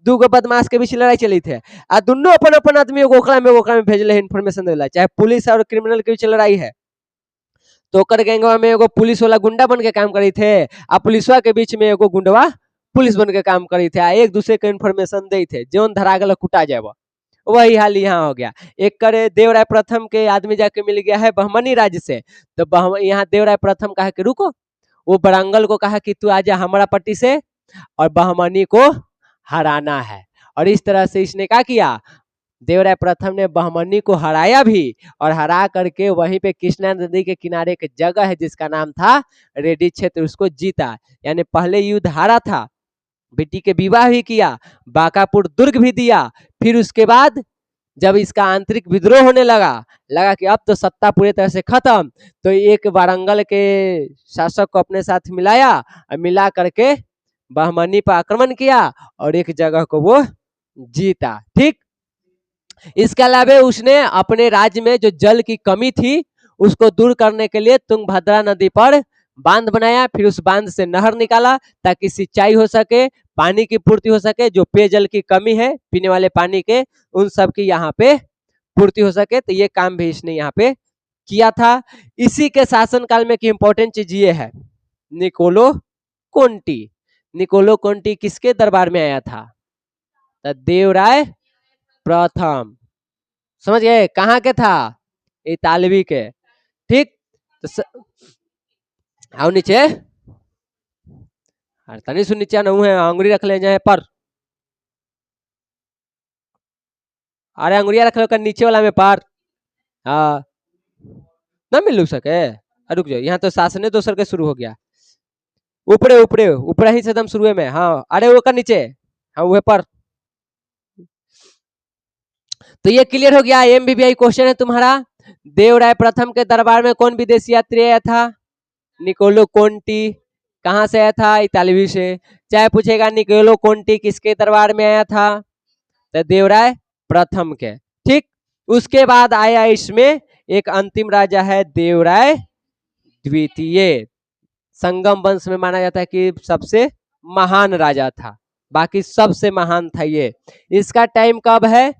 दूगो बदमाश के बीच लड़ाई चली थे, आ दोनों अपन अपन आदमी ओकरा में भेजले है इन्फॉर्मेशन देला, चाहे पुलिस और क्रिमिनल के बीच लड़ाई है तो ओकर गैंगवा में एगो पुलिस वाला गुंडा बन के काम करी थे, आ पुलिसवा के बीच में एगो गुंडवा पुलिस बन के काम करी थे, आ एक दूसरे के इन्फॉर्मेशन दे थे, जोन धरा गल कुटा जाए। वही हाल यहाँ हो गया। एक करे देवराय प्रथम के आदमी जाके मिल गया है बहमनी राज्य से, तो यहाँ देवराय प्रथम कहा कि रुको, वो बरंगल को कहा कि तू आजा हमारा पट्टी से और बहमनी को हराना है। और इस तरह से इसने क्या किया, देवराय प्रथम ने बहमनी को हराया भी, और हरा करके वहीं पे कृष्णा नदी के किनारे एक जगह है जिसका नाम था रेड्डी क्षेत्र, उसको जीता। यानी पहले युद्ध हारा था, बेटी के विवाह भी किया, बांकापुर दुर्ग भी दिया, फिर उसके बाद जब इसका आंतरिक विद्रोह होने लगा कि अब तो सत्ता पूरी तरह से खत्म, तो एक वारंगल के शासक को अपने साथ मिलाया, और मिला करके बहमनी पर आक्रमण किया और एक जगह को वो जीता। ठीक, इसके अलावा उसने अपने राज्य में जो जल की कमी थी उसको दूर करने के लिए तुंगभद्रा नदी पर बांध बनाया, फिर उस बांध से नहर निकाला ताकि सिंचाई हो सके, पानी की पूर्ति हो सके, जो पेयजल की कमी है पीने वाले पानी के उन सब की यहाँ पे पूर्ति हो सके। तो ये काम भी इसने यहाँ पे किया था। इसी के शासनकाल में की इंपॉर्टेंट चीज ये है, निकोलो कोंटी। निकोलो कोंटी किसके दरबार में आया था, तो देवराय प्रथम। समझ गए, कहाँ के था, इतालवी के। ठीक, तो आओ नीचे, तनी सुन नीचे न है, अंगुरी रख ले जाए पर, अरे अंगुरिया रख लो कर नीचे वाला में पर, हाँ न मिल सके। रुक जाओ, यहाँ तो शासने दोसर के शुरू हो गया, ऊपरे ऊपरे ऊपरे ही से एकदम शुरू में, हाँ अरे वो कर नीचे, हाँ वो पर। तो ये क्लियर हो गया, एमबीबीआई क्वेश्चन है तुम्हारा, देवराय प्रथम के दरबार में कौन विदेशी यात्री आया था, निकोलो कोंटी। कहां से आया था, इतालवी से। चाहे पूछेगा निकोलो कोंटी किसके दरबार में आया था, तो देवराय प्रथम के। ठीक, उसके बाद आया इसमें एक अंतिम राजा है देवराय द्वितीय, संगम वंश में माना जाता है कि सबसे महान राजा था, बाकी सबसे महान था ये। इसका टाइम कब है,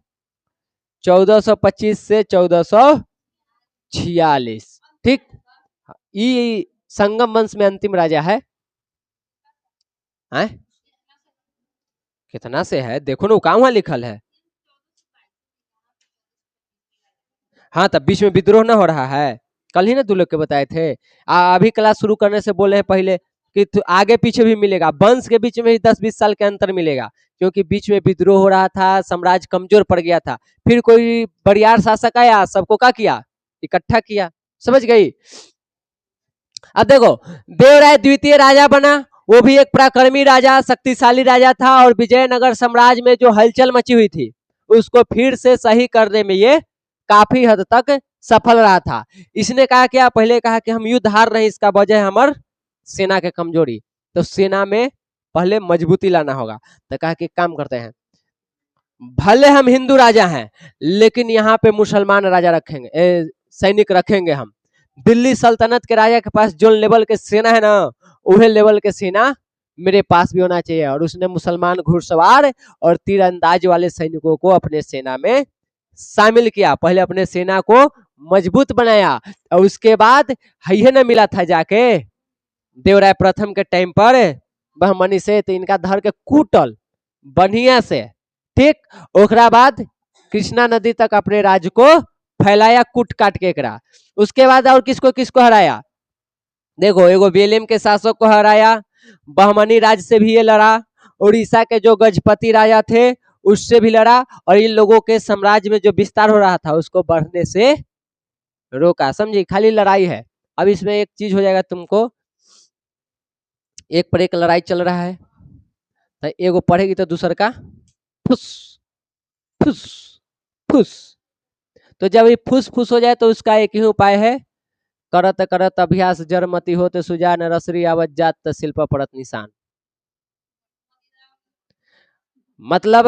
1425 से 1446। ठीक, ये संगम वंश में अंतिम राजा है। कितना से है देखो ना, कहाँ वहां लिखल है। हाँ, तब बीच में विद्रोह ना हो रहा है, कल ही ना तू लोग के बताए थे। अभी क्लास शुरू करने से बोले हैं पहले कि आगे पीछे भी मिलेगा, वंश के बीच में ही 10-20 साल के अंतर मिलेगा, क्योंकि बीच में विद्रोह हो रहा था, साम्राज्य कमजोर पड़ गया था, फिर कोई बरियार शासक आया, सबको क्या किया, इकट्ठा किया। समझ गई। अब देखो, देवराय द्वितीय राजा बना, वो भी एक पराक्रमी राजा, शक्तिशाली राजा था, और विजयनगर साम्राज्य में जो हलचल मची हुई थी उसको फिर से सही करने में ये काफी हद तक सफल रहा था। इसने कहा क्या, पहले कहा कि हम युद्ध हार रहे, इसका वजह है हमार सेना के कमजोरी, तो सेना में पहले मजबूती लाना होगा। तो कहा कि काम करते हैं, भले हम हिंदू राजा हैं लेकिन यहाँ पे मुसलमान राजा रखेंगे, सैनिक रखेंगे हम। दिल्ली सल्तनत के राजा के पास जो लेवल के सेना है ना, वही लेवल के सेना मेरे पास भी होना चाहिए। और उसने मुसलमान घुड़सवार और तीरंदाज वाले सैनिकों को अपने सेना में शामिल किया, पहले अपने सेना को मजबूत बनाया, और उसके बाद है ना मिला था जाके देवराय प्रथम के टाइम पर बहमनी से, तो इनका धर के कूटल बढ़िया से। ठीक, ओकरा बाद कृष्णा नदी तक अपने राज्य को फैलाया, कूट काट के एकरा। उसके बाद और किसको किसको हराया, देखो एगो बेलेम के शासक को हराया, बहमनी राज्य से भी ये लड़ा, उड़ीसा के जो गजपति राजा थे उससे भी लड़ा, और इन लोगों के साम्राज्य में जो विस्तार हो रहा था उसको बढ़ने से रोका। समझी, खाली लड़ाई है। अब इसमें एक चीज हो जाएगा तुमको, एक पर एक लड़ाई चल रहा है, तो एगो पढ़ेगी तो दूसर का फुस फुस फुस। तो जब ये फुस फुस हो जाए तो उसका एक ही उपाय है, करत करत अभ्यास जड़मति होते सुजान रसरी आवत जात त शिल्प पड़त निशान। मतलब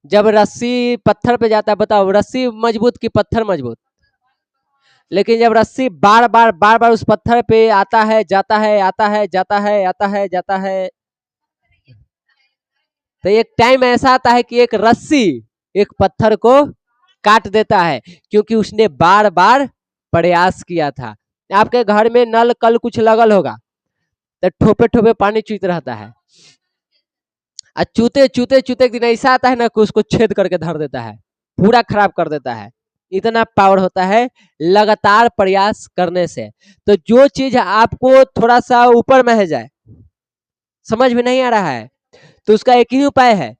जब रस्सी पत्थर पे जाता है, बताओ रस्सी मजबूत कि पत्थर मजबूत? लेकिन जब रस्सी बार बार उस पत्थर पे आता है जाता है आता है जाता है आता है जाता है, तो एक टाइम ऐसा आता है कि एक रस्सी एक पत्थर को काट देता है, क्योंकि उसने बार बार प्रयास किया था। आपके घर में नल कल कुछ लगल होगा, तो ठोपे ठोपे पानी चूत रहता है, और चूते चूते चूते एक दिन ऐसा आता है ना कि उसको छेद करके धर देता है, पूरा खराब कर देता है। इतना पावर होता है लगातार प्रयास करने से। तो जो चीज आपको थोड़ा सा ऊपर में है जाए, समझ में नहीं आ रहा है, तो उसका एक ही उपाय है,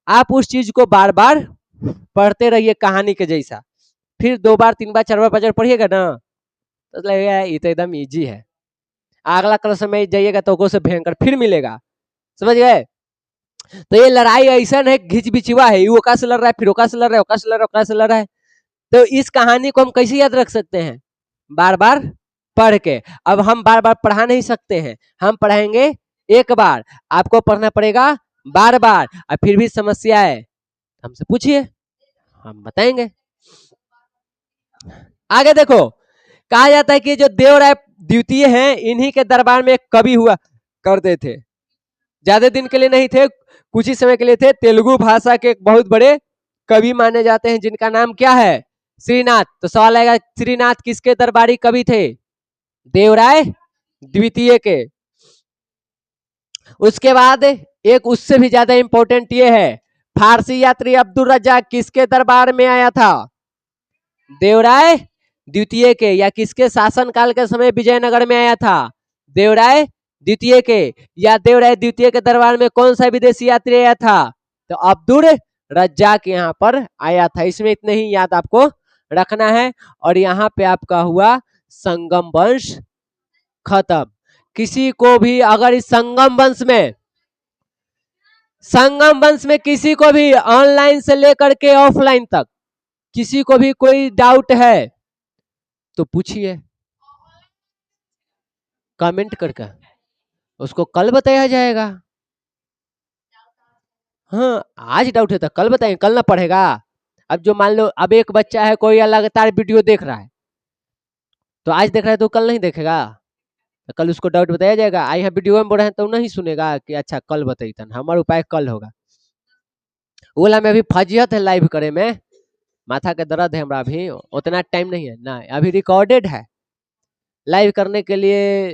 आप उस चीज को बार बार पढ़ते रहिए कहानी के जैसा। फिर 2 बार 3 बार 4 बार 5 बार पढ़िएगा ना, तो लगेगा ये तो एकदम इजी है। अगला क्लास में जाइएगा तो से भयंकर फिर मिलेगा, समझ गए? तो ये लड़ाई ऐसा है, घिच बिचवा है, वो ओका से लड़ रहा है, फिर ओका से लड़ रहा है, ओका से लड़ रहा है, ओका से लड़ रहा है। तो इस कहानी को हम कैसे याद रख सकते हैं? बार बार पढ़ के। अब हम बार बार पढ़ा नहीं सकते हैं, हम पढ़ाएंगे एक बार, आपको पढ़ना पड़ेगा बार बार। और फिर भी समस्या है, हमसे पूछिए, हम बताएंगे। आगे देखो, कहा जाता है कि जो देवराय द्वितीय हैं, इन्हीं के दरबार में एक कवि हुआ करते थे। ज्यादा दिन के लिए नहीं थे, कुछ ही समय के लिए थे। तेलुगु भाषा के एक बहुत बड़े कवि माने जाते हैं, जिनका नाम क्या है? श्रीनाथ। तो सवाल आएगा, श्रीनाथ किसके दरबारी कवि थे? देवराय द्वितीय के। उसके बाद एक उससे भी ज्यादा इंपॉर्टेंट ये है, फारसी यात्री अब्दुल रज्जाक किसके दरबार में आया था? देवराय द्वितीय के। या किसके शासन काल के समय विजयनगर में आया था? देवराय द्वितीय के। या देवराय द्वितीय के दरबार में कौन सा विदेशी यात्री आया था? तो अब्दुल रज्जाक यहाँ पर आया था। इसमें इतने ही याद आपको रखना है। और यहाँ पे आपका हुआ संगम वंश खत्म। किसी को भी अगर इस संगम वंश में किसी को भी ऑनलाइन से लेकर के ऑफलाइन तक किसी को भी कोई डाउट है तो पूछिए कमेंट करके, उसको कल बताया जाएगा। हाँ, आज डाउट है तो कल बताएंगे, कल ना पढ़ेगा। अब जो मान लो अब एक बच्चा है, कोई लगातार वीडियो देख रहा है, तो आज देख रहा है तो कल नहीं देखेगा, तो कल उसको डाउट बताया जाएगा। आई यहाँ वीडियो में बोल रहे हैं तो नहीं सुनेगा कि अच्छा कल बताइए, हमारा उपाय कल होगा। बोला मैं अभी फजियत है लाइव करे में, माथा का दर्द है हमारा, अभी उतना टाइम नहीं है ना, अभी रिकॉर्डेड है, लाइव करने के लिए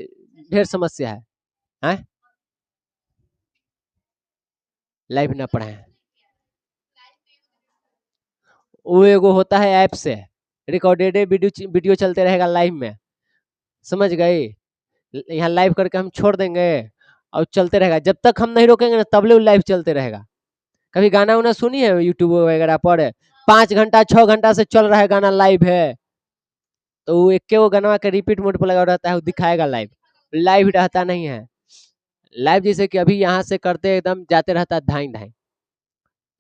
ढेर समस्या है? लाइव ना पढ़े, वो एगो होता है ऐप से रिकॉर्डेड वीडियो चलते रहेगा लाइव में, समझ गए? यहाँ लाइव करके हम छोड़ देंगे और चलते रहेगा, जब तक हम नहीं रोकेंगे ना तब ले लाइव चलते रहेगा। कभी गाना उना सुनी है यूट्यूब वगैरह पर? 5 घंटा 6 घंटा से चल रहा है गाना, लाइव है, तो वो एक वो गाना के रिपीट मोड पर लगा रहता है, वो दिखाएगा लाइव। लाइव रहता नहीं है। लाइव जैसे कि अभी यहाँ से करते एकदम जाते रहता है धाई धाई,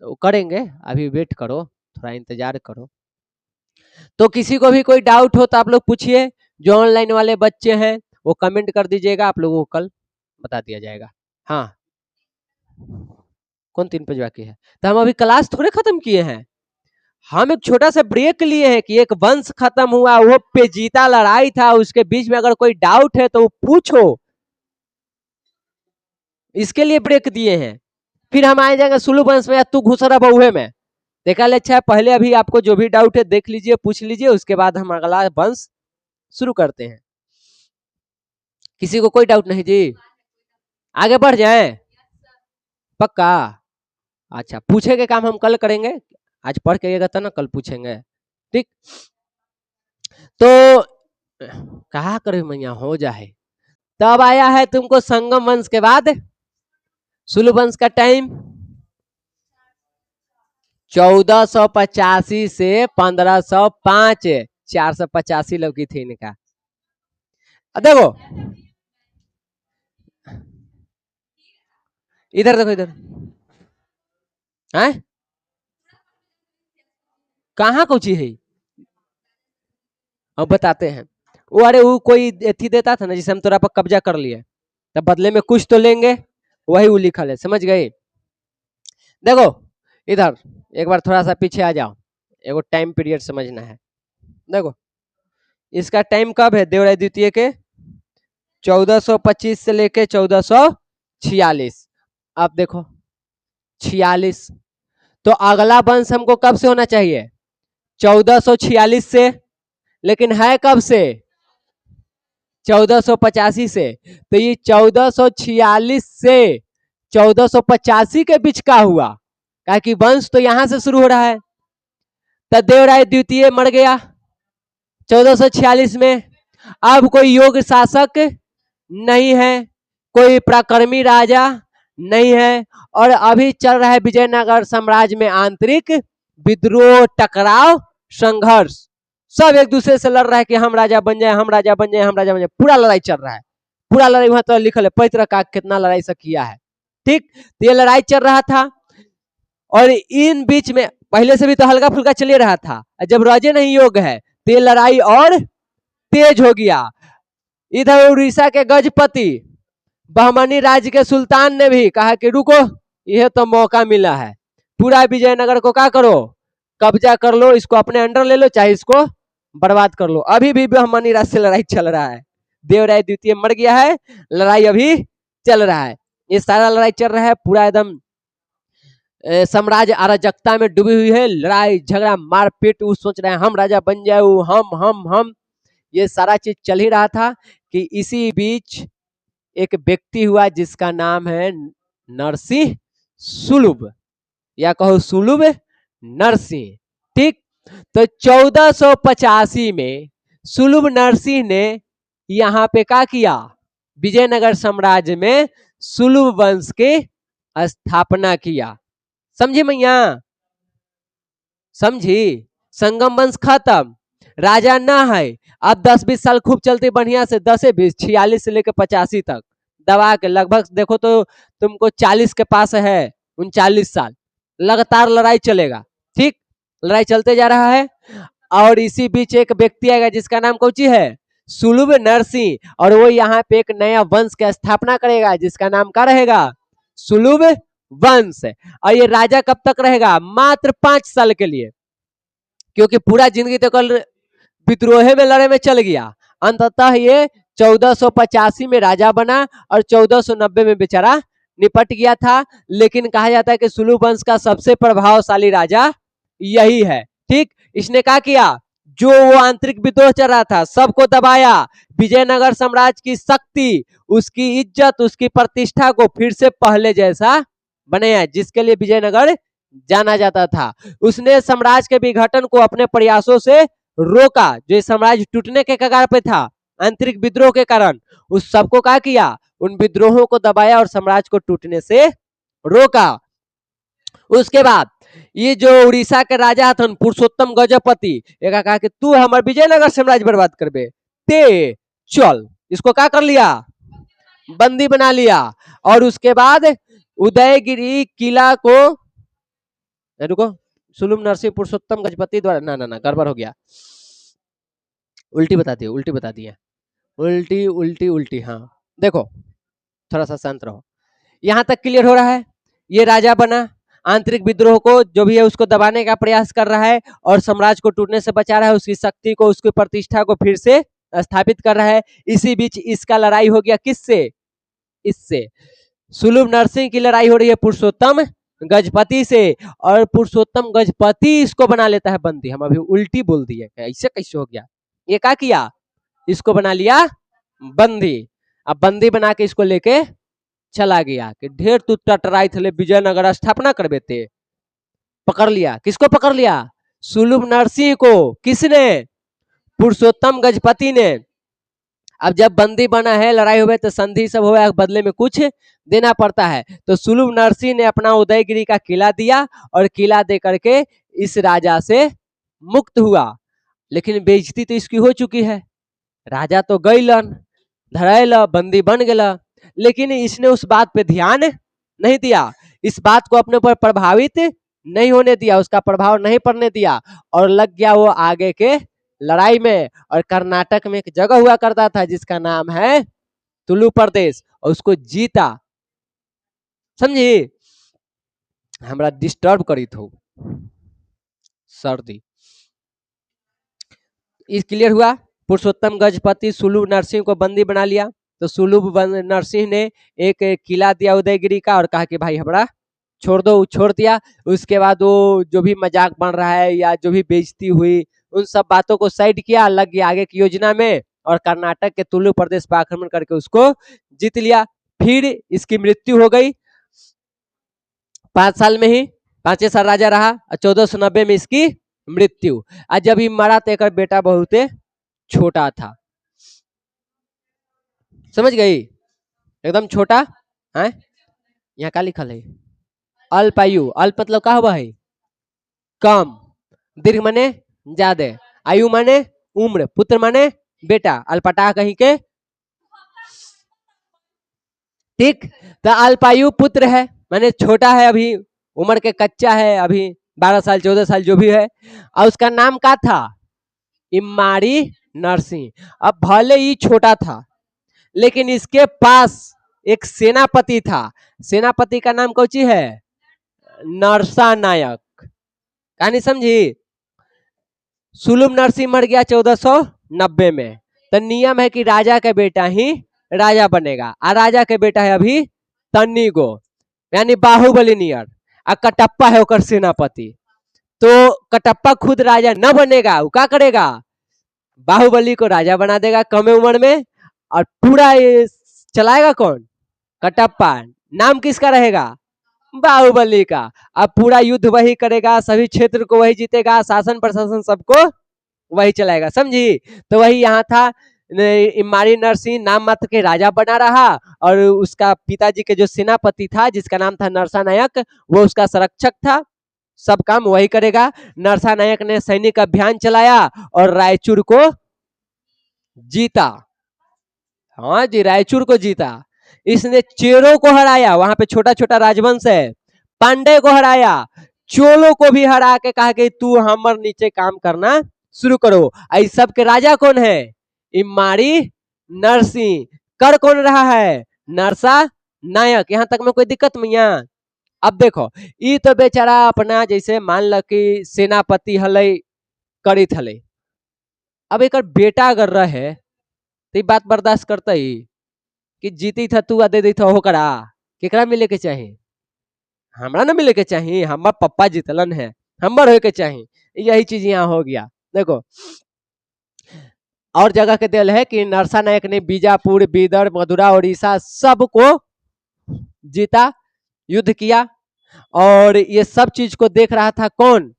तो करेंगे, अभी वेट करो, थोड़ा इंतजार करो। तो किसी को भी कोई डाउट हो तो आप लोग पूछिए, जो ऑनलाइन वाले बच्चे हैं वो कमेंट कर दीजिएगा, आप लोगों को कल बता दिया जाएगा। हाँ, कौन 3 पेज बाकी है? तो हम अभी क्लास थोड़े खत्म किए हैं, हम एक छोटा सा ब्रेक लिए हैं कि एक वंश खत्म हुआ, वो पेजीता लड़ाई था, उसके बीच में अगर कोई डाउट है तो वो पूछो, इसके लिए ब्रेक दिए हैं। फिर हम आ जाएंगे सुलू वंश में, या तू घुस रहा बहुए में। देखा ले, अच्छा है पहले अभी आपको जो भी डाउट है देख लीजिए, पूछ लीजिए, उसके बाद हम अगला वंश शुरू करते हैं। किसी को कोई डाउट नहीं जी? आगे बढ़ जाए? पक्का? अच्छा, पूछे के काम हम कल करेंगे, आज पढ़ के आइएगा तो ना कल पूछेंगे, ठीक? तो कहा करे मैया हो जाए। तब आया है तुमको संगम वंश के बाद सुलू वंश का टाइम, 1485 से 1505, 485 लौकी थी इनका। देखो इधर देखो इधर, हैं कहाँ कोची है? अब बताते हैं। वो अरे वो कोई एथी देता था ना, जिसे हम तोरा पर कब्जा कर लिए, तब बदले में कुछ तो लेंगे, वही वो लिखल है, समझ गए? देखो इधर एक बार थोड़ा सा पीछे आ जाओ, एगो टाइम पीरियड समझना है। देखो इसका टाइम कब है देवराय द्वितीय के? 1425 से लेके 1446। अब देखो 46, तो अगला वंश हमको कब से होना चाहिए? 1446 से, लेकिन है कब से? 1485 से। तो ये 1446 से 1485 के बीच का हुआ, क्या कि वंश तो यहां से शुरू हो रहा है। तब देवराय द्वितीय मर गया 1446 में। अब कोई योग शासक नहीं है, कोई पराक्रमी राजा नहीं है, और अभी चल रहा है विजयनगर साम्राज्य में आंतरिक विद्रोह, टकराव, संघर्ष। सब एक दूसरे से लड़ रहा है कि हम राजा बन जाए, हम राजा बन जाए, हम राजा बन जाए। पूरा लड़ाई चल रहा है, पूरा लड़ाई वहां तो लिखल है पैतृक का कितना लड़ाई से किया है। ठीक, तो ये लड़ाई चल रहा था, और इन बीच में पहले से भी तो हल्का फुल्का चल रहा था, जब राजे नहीं योग है तो ये लड़ाई और तेज हो गया। इधर उड़ीसा के गजपति बहमनी राज्य के सुल्तान ने भी कहा कि रुको, यह तो मौका मिला है, पूरा विजयनगर को क्या करो, कब्जा कर लो, इसको अपने अंडर ले लो, चाहे इसको बर्बाद कर लो। अभी भी बहमनी राज्य से लड़ाई चल रहा है, देवराय द्वितीय मर गया है, लड़ाई अभी चल रहा है। ये सारा लड़ाई चल रहा है, पूरा एकदम साम्राज्य अराजकता में डूबी हुई है, लड़ाई झगड़ा मारपीट, वो सोच रहे हैं हम राजा बन जाए, हम ये सारा चीज चल ही रहा था कि इसी बीच एक व्यक्ति हुआ जिसका नाम है नरसिंह सुलभ, या कहो सुलभ नरसिंह। ठीक, तो 1485 में सुलभ नरसिंह ने यहाँ पे क्या किया, विजयनगर साम्राज्य में सुलभ वंश की स्थापना किया। समझी मैया, समझी? संगम वंश खत्म, राजा ना है। अब 10-20 साल खूब चलते बढ़िया से, 10-20, 46 से लेकर 85 तक दबा के लगभग देखो तो तुमको 40 के पास है, 39 साल लगातार लड़ाई चलेगा। ठीक, लड़ाई चलते जा रहा है, और इसी बीच एक व्यक्ति आएगा जिसका नाम कौची है, सुलभ नरसिंह, और वो यहाँ पे एक नया वंश की स्थापना करेगा जिसका नाम क्या रहेगा, सुलभ वंश। और ये राजा कब तक रहेगा, मात्र 5 साल के लिए, क्योंकि पूरा जिंदगी तो कल विद्रोह में लड़े में चल गया। अंततः ये 1485 में राजा बना, और 1490 में बेचारा निपट गया था। लेकिन कहा जाता है कि सुलभ वंश का सबसे प्रभावशाली राजा यही है। ठीक, इसने क्या किया, जो वो आंतरिक विद्रोह चल रहा था सबको दबाया, विजयनगर साम्राज्य की शक्ति, उसकी इज्जत, उसकी प्रतिष्ठा को फिर से पहले जैसा बनाया, जिसके लिए विजयनगर जाना जाता था। उसने साम्राज्य के विघटन को अपने प्रयासों से रोका, जो साम्राज्य टूटने के कगार पे था आंतरिक विद्रोह के कारण, उस सबको क्या किया, उन विद्रोहों को दबाया और साम्राज्य को टूटने से रोका। उसके बाद ये जो उड़ीसा के राजा थे पुरुषोत्तम गजपति, एक कहा कि तू हमारे विजयनगर साम्राज्य बर्बाद करबे, ते चल, इसको क्या कर लिया, बंदी बना लिया। और उसके बाद उदयगिरी किला को, रुको, सुलभ नरसिंह पुरुषोत्तम गजपति द्वारा, ना ना ना गड़बड़ हो गया, उल्टी बता दिए, उल्टी बता दिए, उल्टी उल्टी उल्टी। हाँ देखो, थोड़ा सा शांत रहो, यहां तक क्लियर हो रहा है। ये राजा बना, आंतरिक विद्रोह को जो भी है उसको दबाने का प्रयास कर रहा है, और साम्राज्य को टूटने से बचा रहा है, उसकी शक्ति को, उसकी प्रतिष्ठा को फिर से स्थापित कर रहा है। इसी बीच इसका लड़ाई हो गया किससे, इससे सुलभ नरसिंह की लड़ाई हो रही है पुरुषोत्तम गजपति से, और पुरुषोत्तम गजपति इसको बना लेता है बंदी। हम अभी उल्टी बोल दिए, ऐसे कैसे हो गया, ये क्या किया, इसको बना लिया बंदी। अब बंदी बना के इसको लेके चला गया कि ढेर तू टटराई थे, विजयनगर स्थापना करबे ते, पकड़ लिया। किसको पकड़ लिया, सुलभ नरसिंह को। किसने, पुरुषोत्तम गजपति ने। अब जब बंदी बना है, लड़ाई हुए तो संधि सब हुआ, बदले में कुछ देना पड़ता है। तो सुलभ नरसिंह ने अपना उदयगिरी का किला दिया, और किला दे करके इस राजा से मुक्त हुआ। लेकिन बेइज्जती तो इसकी हो चुकी है, राजा तो गईलन, धरायल, बंदी बन गया, लेकिन इसने उस बात पे ध्यान नहीं दिया, इस बात को अपने ऊपर प्रभावित नहीं होने दिया, उसका प्रभाव नहीं पड़ने दिया और लग गया वो आगे के लड़ाई में। और कर्नाटक में एक जगह हुआ करता था जिसका नाम है तुलु प्रदेश, और उसको जीता। समझी? हमरा डिस्टर्ब करी थो सर्दी। इस क्लियर हुआ? पुरुषोत्तम गजपति सुलभ नरसिंह को बंदी बना लिया, तो सुलभ नरसिंह ने एक किला दिया उदयगिरी का और कहा कि भाई हमारा छोड़ दो, छोड़ दिया। उसके बाद वो जो भी मजाक बन रहा है या जो भी बेइज्जती हुई उन सब बातों को साइड किया, लग गया आगे की योजना में और कर्नाटक के तुलु प्रदेश पर आक्रमण करके उसको जीत लिया। फिर इसकी मृत्यु हो गई 5 साल में ही, 5 साल राजा रहा। 1490 में इसकी मृत्यु। आज जब ही मरा तो एक बेटा बहुत छोटा था। समझ गई? एकदम छोटा है। यहाँ का लिखल है अल्पायु। अल्प मतलब का हुआ है? कम। दीर्घ माने ज्यादा। आयु माने उम्र। पुत्र माने बेटा। अल्पटा कहीं के। ठीक, तो अल्पायु पुत्र है माने छोटा है, अभी उम्र के कच्चा है, अभी 12 साल 14 साल जो भी है। और उसका नाम क्या था? इम्माड़ी नरसिंह। अब भले ही छोटा था लेकिन इसके पास एक सेनापति था। सेनापति का नाम कौची है? नरसा नायक। कहानी समझी? सुलभ नरसिंह मर गया 1490 में। तो नियम है कि राजा का बेटा ही राजा बनेगा। आ राजा के बेटा है अभी तन्नीगो यानी बाहुबली नियर। आ कटप्पा है ओकर सेनापति। तो कटप्पा खुद राजा न बनेगा, वो क्या करेगा? बाहुबली को राजा बना देगा कम उम्र में। और पूरा ये चलाएगा कौन? कटप्पा। नाम किसका रहेगा? बाहुबली का। अब पूरा युद्ध वही करेगा, सभी क्षेत्र को वही जीतेगा, शासन प्रशासन सबको वही चलाएगा। समझी? तो वही यहाँ था। इम्माड़ी नरसिंह नाम मात्र के राजा बना रहा और उसका पिताजी के जो सेनापति था जिसका नाम था नरसा नायक, वो उसका संरक्षक था। सब काम वही करेगा। नरसा नायक ने सैनिक अभियान चलाया और रायचूर को जीता। हाँ जी, रायचूर को जीता। इसने चेरों को हराया, वहां पे छोटा छोटा राजवंश है। पांडे को हराया, चोलों को भी हरा के कहा कि तू हमर नीचे काम करना शुरू करो। इस सब के राजा कौन है? इम्माड़ी नरसिंह। कर कौन रहा है? नरसा नायक। यहां तक में कोई दिक्कत मैया? अब देखो, ई तो बेचारा अपना जैसे मान ल कि सेनापति हले करित हले। अब एक बेटा अगर रहे तो बात बर्दाश्त करता ही कि जीती था तू दे दी था होकरा। केकरा मिले के चाहिए? हमरा ना मिले के चाहिए, हमार पप्पा जीतलन है, हमर हो के चाहिए। यही चीज यहाँ हो गया। देखो और जगह के दिल है कि नरसा नायक ने बीजापुर, बीदर, मदुरा, उड़ीसा सबको जीता, युद्ध किया। और ये सब चीज को देख रहा था कौन?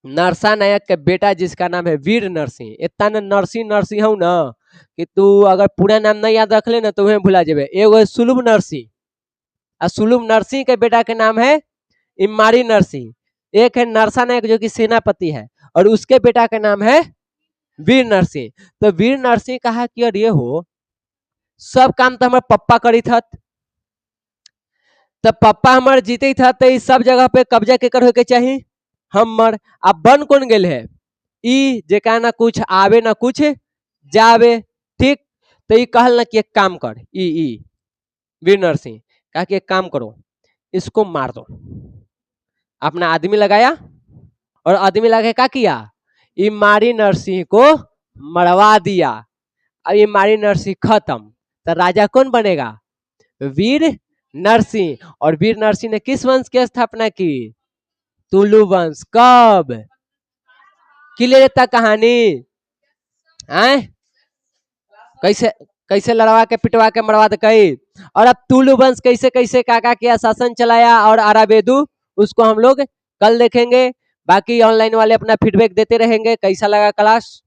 नरसा नायक के बेटा जिसका नाम है वीर नरसिंह। इतना नरसिंह नरसिंह हूं ना कि तू अगर पूरा नाम नहीं याद रख ले ना तो भुला जेबे। एगो है सुलभ नरसिंह, और सुलभ नरसिंह के बेटा के नाम है इम्माड़ी नरसिंह। एक है नरसा नायक जो कि सेनापति है और उसके बेटा का नाम है वीर नरसिंह। तो वीर नरसिंह कहा कि यार ये हो सब काम तो हमारे पप्पा करी था, तो पप्पा हमारे जीते था तो इस सब जगह पे कब्जा केकर होके चाहिए? हमर। अब बन कौन गेल है? ई जेका ना कुछ आवे ना कुछ जावे। ठीक, तो ई कहल ना कि एक काम कर, ई वीर नरसिंह कहा कि एक काम करो, इसको मार दो। अपना आदमी लगाया और आदमी लगा क्या किया? इम्माड़ी नरसिंह को मरवा दिया। अब इम्माड़ी नरसिंह खत्म, तो राजा कौन बनेगा? वीर नरसिंह। और वीर नरसिंह ने किस वंश की स्थापना की? तुलु वंश। कब? क्लियर था कहानी? हैं? कैसे कैसे लड़वा के पिटवा के मरवा दे कई। और अब तुलु वंश कैसे कैसे काका किया शासन चलाया और अराबेदु, उसको हम लोग कल देखेंगे। बाकी ऑनलाइन वाले अपना फीडबैक देते रहेंगे कैसा लगा क्लास।